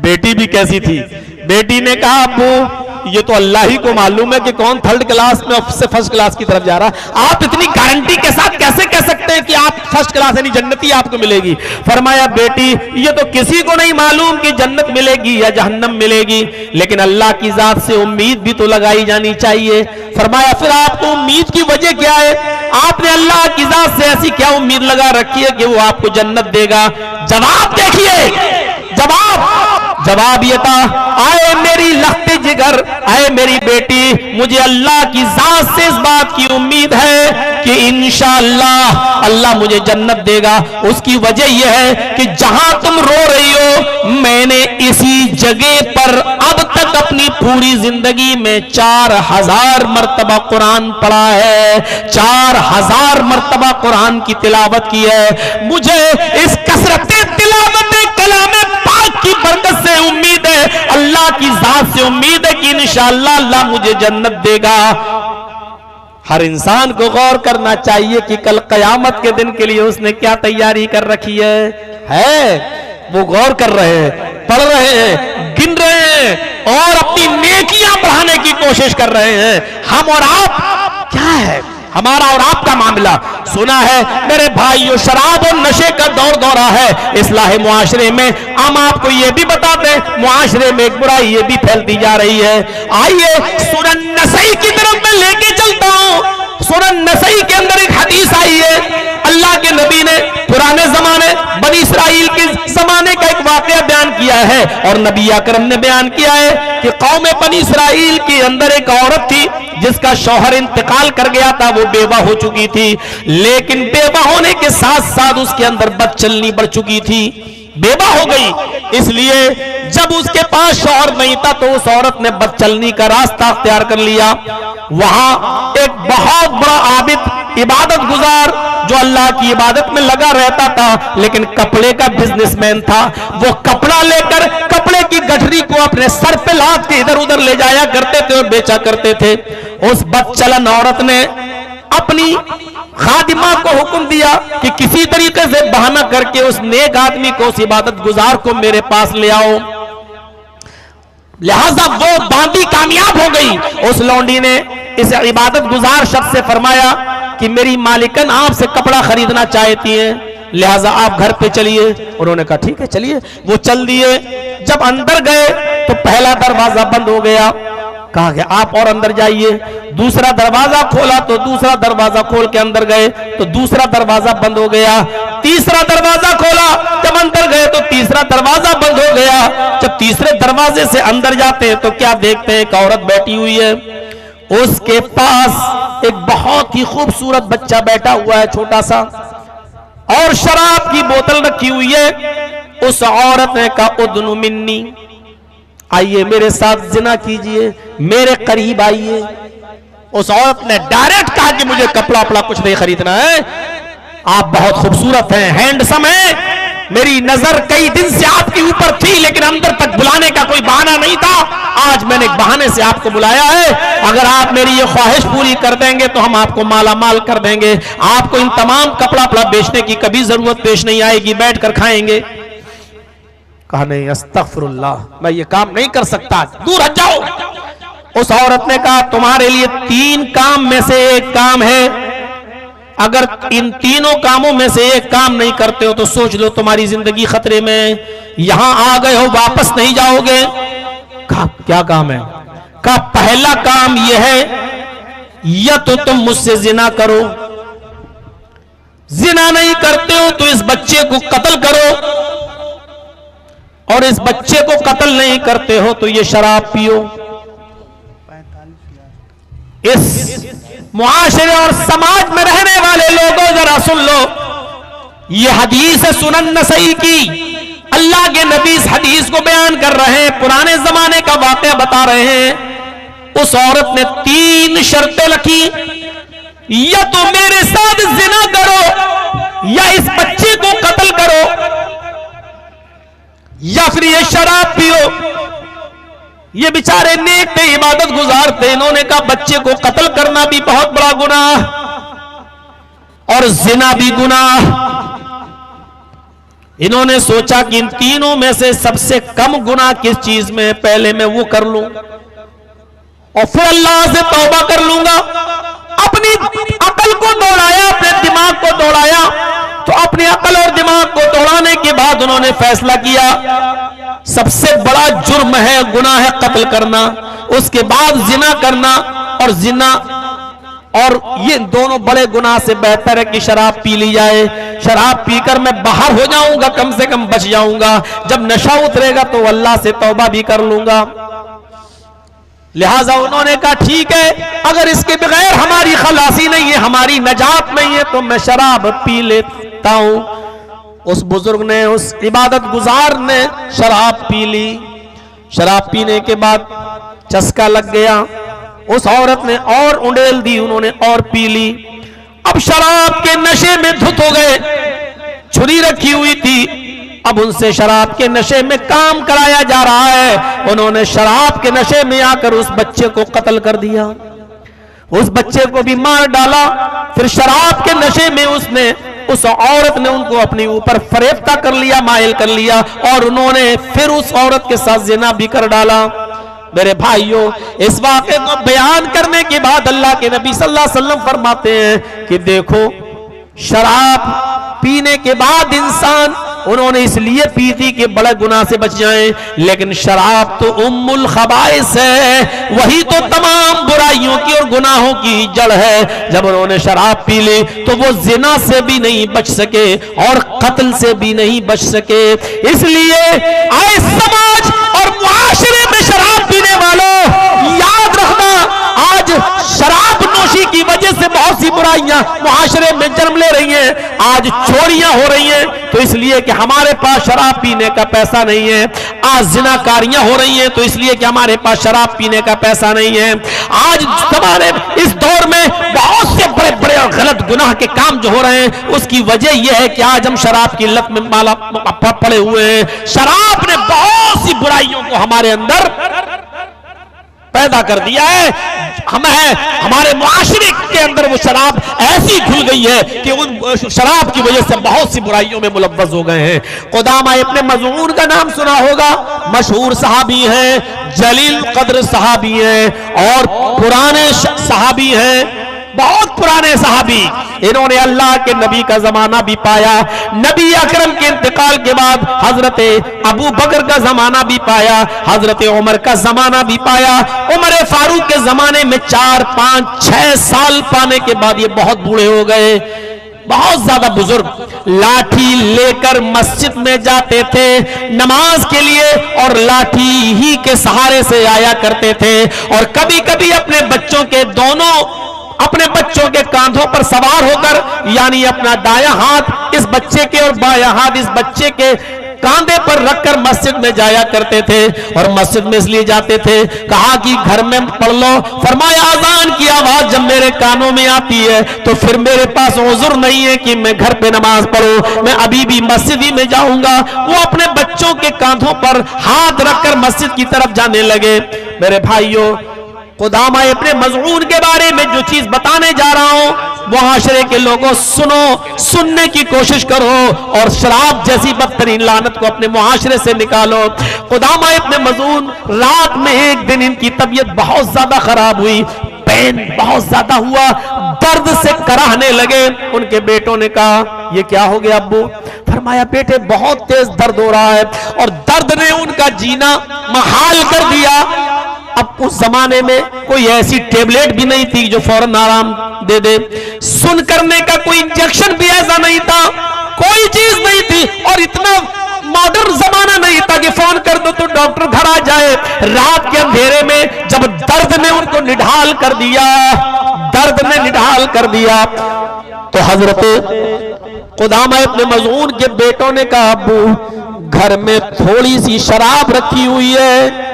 बेटी भी कैसी थी, बेटी ने कहा अब्बू ये तो अल्लाह ही को मालूम है कि कौन थर्ड क्लास में से फर्स्ट क्लास की तरफ जा रहा है। आप इतनी गारंटी के साथ कैसे कह सकते हैं कि आप फर्स्ट क्लास यानी जन्नती आपको मिलेगी? फरमाया बेटी ये तो किसी को नहीं मालूम कि जन्नत मिलेगी या जहन्नम मिलेगी, लेकिन अल्लाह की जात से उम्मीद भी तो लगाई जानी चाहिए। फरमाया फिर आपको उम्मीद की वजह क्या है? आपने अल्लाह की जात से ऐसी क्या उम्मीद लगा रखी है कि वो आपको जन्नत देगा? जवाब देखिए, जवाब ये था, आए मेरी लख्ते जिगर, आए मेरी बेटी, मुझे अल्लाह की जात से इस बात की उम्मीद है कि इंशाअल्लाह अल्लाह मुझे जन्नत देगा। उसकी वजह यह है कि जहां तुम रो रही हो मैंने इसी जगह पर अब तक अपनी पूरी जिंदगी में 4000 मर्तबा कुरान पढ़ा है, 4000 मर्तबा कुरान की तिलावत की है। मुझे इस कसरत तिलावत कलामे पाक की बरकत से उम्मीद है, अल्लाह की जात से उम्मीद है कि इंशाअल्लाह अल्लाह मुझे जन्नत देगा। हर इंसान को गौर करना चाहिए कि कल कयामत के दिन के लिए उसने क्या तैयारी कर रखी है? वो गौर कर रहे हैं, पढ़ रहे हैं, गिन रहे हैं और अपनी नेकियां बढ़ाने की कोशिश कर रहे हैं। हम और आप क्या है हमारा और आपका मामला? सुना है मेरे भाइयों शराब और नशे का दौर दौरा है इस्लाह मुआशरे में। हम आपको ये भी बताते हैं मुआशरे में एक बुराई ये भी फैलती जा रही है। आइए सूरह नसई की तरफ मैं लेके चलता हूं। सूरह नसई के अंदर एक हदीस आई है, अल्लाह के नबी ने पुराने जमाने बनी इस्राइल के जमाने का एक वाकया बयान किया है और नबी अकरम ने बयान किया है कि कौम बनी इस्राइल के अंदर एक औरत थी जिसका शौहर इंतकाल कर गया था, वो बेवा हो चुकी थी, लेकिन बेवा होने के साथ साथ उसके अंदर बदचलनी बढ़ चुकी थी, बेवा हो गई। इसलिए जब उसके पास शौहर नहीं था तो उस औरत ने बदचलनी का रास्ता अख्तियार कर लिया। वहां एक बहुत बड़ा आबिद इबादत गुजार जो अल्लाह की इबादत में लगा रहता था, लेकिन कपड़े का बिजनेसमैन था। वो कपड़ा लेकर कपड़े की गठरी को अपने सर पे लाद के इधर उधर ले जाया करते थे और बेचा करते थे। उस बदचलन औरत ने अपनी खादिमा को हुक्म दिया कि किसी तरीके से बहाना करके उस नेक आदमी को, उस इबादत गुजार को मेरे पास ले आओ। लिहाजा वो बांदी कामयाब हो गई। उस लौंडी ने इस इबादत गुजार शख्स से फरमाया कि मेरी मालिकन आपसे कपड़ा खरीदना चाहती है, लिहाजा आप घर पे चलिए। उन्होंने कहा ठीक है चलिए। वो चल दिए। जब अंदर गए तो पहला दरवाजा बंद हो गया। कहा कि आप और अंदर जाइए। दूसरा दरवाजा खोला तो दूसरा दरवाजा खोल के अंदर गए तो दूसरा दरवाजा बंद हो गया। तीसरा दरवाजा खोला, जब अंदर गए तो तीसरा दरवाजा बंद हो गया। जब तीसरे दरवाजे से अंदर जाते हैं तो क्या देखते हैं, एक औरत बैठी हुई है, उसके पास एक बहुत ही खूबसूरत बच्चा बैठा हुआ है छोटा सा, और शराब की बोतल रखी हुई है। उस औरत ने कहा उदनु मिन्नी, आइए मेरे साथ जिना कीजिए, मेरे करीब आइए। उस औरत ने डायरेक्ट कहा कि मुझे कपड़ा वपड़ा कुछ नहीं खरीदना है, आप बहुत खूबसूरत हैं, हैंडसम हैं, मेरी नजर कई दिन से आपके ऊपर थी, लेकिन अंदर तक बुलाने का कोई बहाना नहीं था। आज मैंने एक बहाने से आपको बुलाया है। अगर आप मेरी ये ख्वाहिश पूरी कर देंगे तो हम आपको माला माल कर देंगे। आपको इन तमाम कपड़ा बेचने की कभी जरूरत पेश नहीं आएगी, बैठ कर खाएंगे। कहा नहीं, अस्तगफिरुल्लाह, मैं ये काम नहीं कर सकता, दूर हट जाओ। उस औरत ने कहा तुम्हारे लिए 3 काम में से एक काम है, अगर इन तीनों कामों में से एक काम नहीं करते हो तो सोच लो तुम्हारी जिंदगी खतरे में, यहां आ गए हो वापस नहीं जाओगे। कहा क्या काम है? कहा पहला काम यह है या तो तुम मुझसे जिना करो, जिना नहीं करते हो तो इस बच्चे को कत्ल करो, और इस बच्चे को कत्ल नहीं करते हो तो ये शराब पियो। इस मुआशरे और समाज में रहने वाले लोगों जरा सुन लो, ये हदीस है सुनन नसई की, अल्लाह के नबी इस हदीस को बयान कर रहे हैं, पुराने जमाने का वाकया बता रहे हैं। उस औरत ने 3 शर्तें रखी, या तो मेरे साथ जिना करो, या इस बच्चे को कत्ल करो, या फिर ये शराब पियो। ये बेचारे नेक थे, इबादत गुजार थे, इन्होंने कहा बच्चे को कत्ल करना भी बहुत बड़ा गुनाह और जिना भी गुनाह। इन्होंने सोचा कि इन तीनों में से सबसे कम गुनाह किस चीज में है, पहले मैं वो कर लूं और फिर अल्लाह से तौबा कर लूंगा। अपनी अकल को दौड़ाया, अपने दिमाग को दौड़ाया, तो अपनी अकल और दिमाग को दौड़ाने के बाद उन्होंने फैसला किया सबसे बड़ा जुर्म है, गुनाह है कत्ल करना, उसके बाद जिना करना, और जिना और ये दोनों बड़े गुनाह से बेहतर है कि शराब पी ली जाए। शराब पीकर मैं बाहर हो जाऊंगा, कम से कम बच जाऊंगा, जब नशा उतरेगा तो अल्लाह से तौबा भी कर लूंगा। लिहाजा उन्होंने कहा ठीक है, अगर इसके बगैर हमारी खलासी नहीं है, हमारी नजात नहीं है, तो मैं शराब पी लेता हूं। उस बुजुर्ग ने, उस इबादत गुजार ने शराब पी ली। शराब पीने के बाद चस्का लग गया, उस औरत ने और उंडेल दी, उन्होंने और पी ली। अब शराब के नशे में धुत हो गए, छुरी रखी हुई थी, अब उनसे शराब के नशे में काम कराया जा रहा है। उन्होंने शराब के नशे में आकर उस बच्चे को कत्ल कर दिया, उस बच्चे को भी मार डाला। फिर शराब के नशे में उसने, उस औरत ने उनको अपने ऊपर फरेफ्ता कर लिया, मायल कर लिया, और उन्होंने फिर उस औरत के साथ जिना भी कर डाला। मेरे भाइयों, इस वाक़े को बयान करने के बाद अल्लाह के नबी सल्लल्लाहु अलैहि वसल्लम फरमाते हैं कि देखो, शराब पीने के बाद इंसान, उन्होंने इसलिए पी थी कि बड़े गुनाह से बच जाएं, लेकिन शराब तो उम्मुल खबाइस है, वही तो तमाम बुराइयों की और गुनाहों की जड़ है। जब उन्होंने शराब पी ली तो वो जिना से भी नहीं बच सके और कत्ल से भी नहीं बच सके। इसलिए आए समाज और मुआशरे में शराब पीने वालों, याद रखना, आज शराब नोशी की वजह से बहुत सी बुराइयां मुआशरे में जन्म ले रही हैं। आज चोरियां हो रही हैं तो इसलिए कि हमारे पास शराब पीने का पैसा नहीं है। आज जिनाकारियां हो रही हैं तो इसलिए कि हमारे पास शराब पीने का पैसा नहीं है। आज हमारे इस दौर में बहुत से बड़े बड़े और गलत गुनाह के काम जो हो रहे हैं, उसकी वजह यह है कि आज हम शराब की लत में माला पड़े हुए हैं। शराब ने बहुत सी बुराइयों को हमारे अंदर पैदा कर दिया है। हमारे मुआशरे के अंदर वो शराब ऐसी घुल गई है कि उन शराब की वजह से बहुत सी बुराइयों में मुलव्वस हो गए हैं। कुदामा इब्ने मज़ऊन का नाम सुना होगा, मशहूर सहाबी हैं, जलील कद्र सहाबी हैं और पुराने सहाबी हैं, बहुत पुराने सहाबी। इन्होंने अल्लाह के नबी का जमाना भी पाया, नबी अकरम के इंतकाल के बाद हजरत अबू बकर का जमाना भी पाया, हजरत उमर का जमाना भी पाया। उमर फारूक के जमाने में 4, 5, 6 साल पाने के बाद ये बहुत बूढ़े हो गए, बहुत ज्यादा बुजुर्ग। लाठी लेकर मस्जिद में जाते थे नमाज के लिए और लाठी ही के सहारे से आया करते थे, और कभी कभी अपने बच्चों के कांधों पर सवार होकर, यानी अपना दायां हाथ इस बच्चे के और बायां हाथ इस बच्चे के कांधे पर रखकर मस्जिद में जाया करते थे। और मस्जिद में इसलिए जाते थे, कहा कि घर में पढ़ लो। फरमाया अजान की आवाज जब मेरे कानों में आती है तो फिर मेरे पास उज़्र नहीं है कि मैं घर पे नमाज पढ़ूं, मैं अभी भी मस्जिद ही में जाऊंगा। वो अपने बच्चों के कांधों पर हाथ रखकर मस्जिद की तरफ जाने लगे। मेरे भाइयों, क़ुदामा इब्न मज़ऊन के बारे में जो चीज बताने जा रहा हूं, मुआशरे के लोगों सुनो, सुनने की कोशिश करो और शराब जैसी बदतरीन लानत को अपने मुआशरे से निकालो। क़ुदामा इब्न मज़ऊन, रात में एक दिन इनकी तबीयत बहुत ज्यादा खराब हुई, पेन बहुत ज्यादा हुआ, दर्द से कराहने लगे। उनके बेटों ने कहा, ये क्या हो गया अब्बू? फरमाया, बेटे बहुत तेज दर्द हो रहा है। और दर्द ने उनका जीना महाल कर दिया। अब उस जमाने में कोई ऐसी टेबलेट भी नहीं थी जो फौरन आराम दे दे, सुन करने का कोई इंजेक्शन भी ऐसा नहीं था, कोई चीज नहीं थी। और इतना मॉडर्न जमाना नहीं था कि फोन कर दो तो डॉक्टर घर आ जाए। रात के अंधेरे में जब दर्द ने उनको निढाल कर दिया, दर्द ने निढाल कर दिया, तो हजरत क़ुदामा इब्न मज़ऊन के बेटों ने कहा, अब्बू घर में थोड़ी सी शराब रखी हुई है,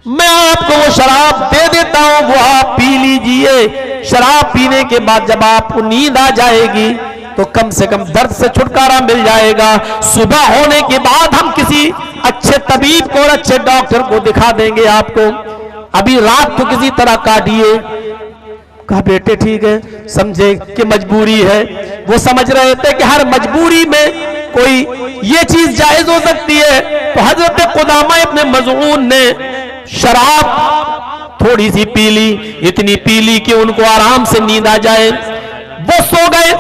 मैं आपको वो शराब दे देता हूं, वो आप पी लीजिए। शराब पीने के बाद जब आपको नींद आ जाएगी तो कम से कम दर्द से छुटकारा मिल जाएगा। सुबह होने के बाद हम किसी अच्छे तबीब को और अच्छे डॉक्टर को दिखा देंगे आपको, अभी रात को किसी तरह काटिए। कहा, बेटे ठीक है, समझे कि मजबूरी है। वो समझ रहे थे कि हर मजबूरी में कोई ये चीज जायज हो सकती है। तो हजरत क़ुदामा इब्न मज़ऊन ने शराब थोड़ी सी पी ली, इतनी पी ली कि उनको आराम से नींद आ जाए। वो सो गए।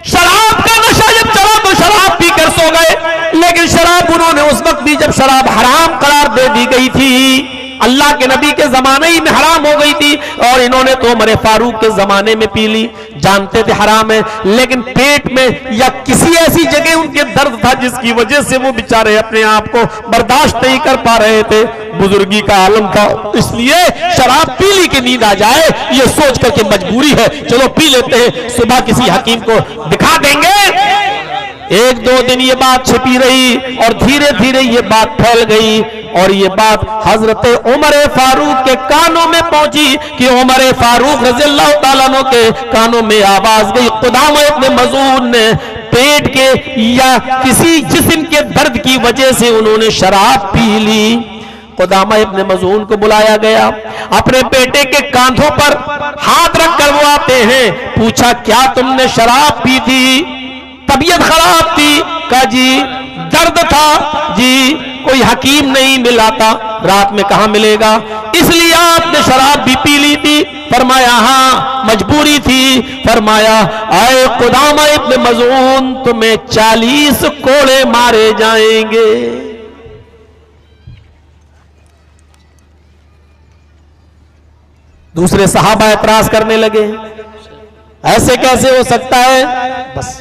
शराब का नशा जब चला तो शराब पीकर सो गए। लेकिन शराब उन्होंने उस वक्त भी जब शराब हराम करार दे दी गई थी, अल्लाह के नबी के जमाने ही में हराम हो गई थी, और इन्होंने तो उमर फारूक के जमाने में पी ली। जानते थे हराम है, लेकिन पेट में या किसी ऐसी जगह उनके दर्द था जिसकी वजह से वो बेचारे अपने आप को बर्दाश्त नहीं कर पा रहे थे। बुजुर्गी का आलम था, इसलिए शराब पी ली कि नींद आ जाए, ये सोच करके मजबूरी है, चलो पी लेते हैं, सुबह किसी हकीम को दिखा देंगे। एक दो दिन ये बात छिपी रही और धीरे धीरे ये बात फैल गई, और ये बात हजरत उमर फारूक के कानों में पहुंची कि उमर फारूक रज़ियल्लाहु ताला अन्हु के कानों में आवाज गई। क़ुदामा इब्न मज़ऊन ने पेट के या किसी जिस्म के दर्द की वजह से उन्होंने शराब पी ली। क़ुदामा इब्न मज़ऊन को बुलाया गया, अपने बेटे के कांधों पर हाथ रखकर वो आते हैं। पूछा, क्या तुमने शराब पी थी? तबीयत खराब थी? कहा जी दर्द था जी, कोई हकीम नहीं मिला था, रात में कहां मिलेगा, इसलिए आपने शराब भी पी ली थी? फरमाया, हां मजबूरी थी। फरमाया, आए क़ुदामा इब्न मज़ऊन, तुम्हें 40 कोड़े मारे जाएंगे। दूसरे सहाबा एतराज करने लगे, ऐसे कैसे हो सकता है? बस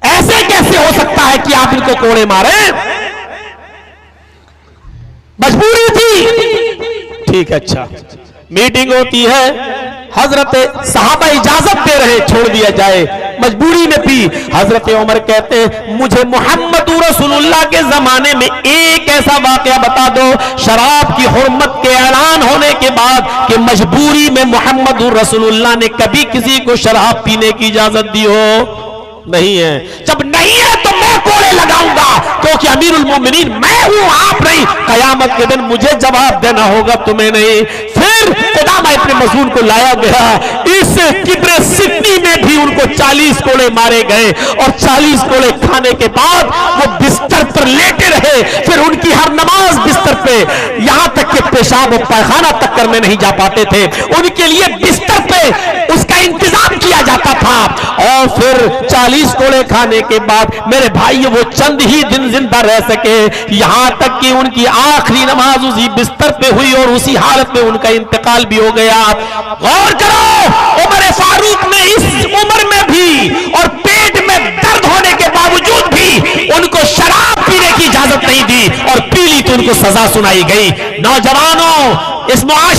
ऐसे कैसे हो सकता है कि आप इनको कोड़े मारे? मजबूरी थी। ठीक है, अच्छा मीटिंग होती है, हजरत सहाबा इजाजत दे रहे छोड़ दिया जाए, मजबूरी में पी। हजरत उमर कहते हैं, मुझे मोहम्मद रसूलुल्लाह के जमाने में एक ऐसा वाकया बता दो शराब की हुर्मत के ऐलान होने के बाद कि मजबूरी में मोहम्मद रसूलुल्लाह ने कभी किसी को शराब पीने की इजाजत दी हो। नहीं है। जब नहीं है तो मैं कोड़े लगाऊंगा, क्योंकि अमीरुल मोमिनीन मैं हूं, आप नहीं। कयामत के दिन मुझे जवाब देना होगा, तुम्हें नहीं। फिर क़ुदामा इब्न मज़ऊन को लाया गया, इस किब्र सिद्दी में भी उनको 40 कोड़े मारे गए, और 40 कोड़े खाने के बाद वो बिस्तर पर लेटे रहे। फिर उनकी हर नमाज बिस्तर पे, यहां तक कि पेशाब और पैखाना तक करने नहीं जा पाते थे, उनके लिए बिस्तर पे उसका इंतजाम किया जाता था। और फिर 40 कोड़े खाने के बाद मेरे भाई वो चंद ही दिन जिंदा रह सके, यहां तक कि उनकी आखिरी नमाज उसी बिस्तर पे हुई और उसी हालत में उनका इंतकाल भी हो गया। गौर करो, उमर फारूक ने इस उम्र में भी और पेट में दर्द होने के बावजूद भी उनको शराब पीने की इजाजत नहीं दी, और पी ली तो उनको सजा सुनाई गई। नौजवानों, इस मुआशरे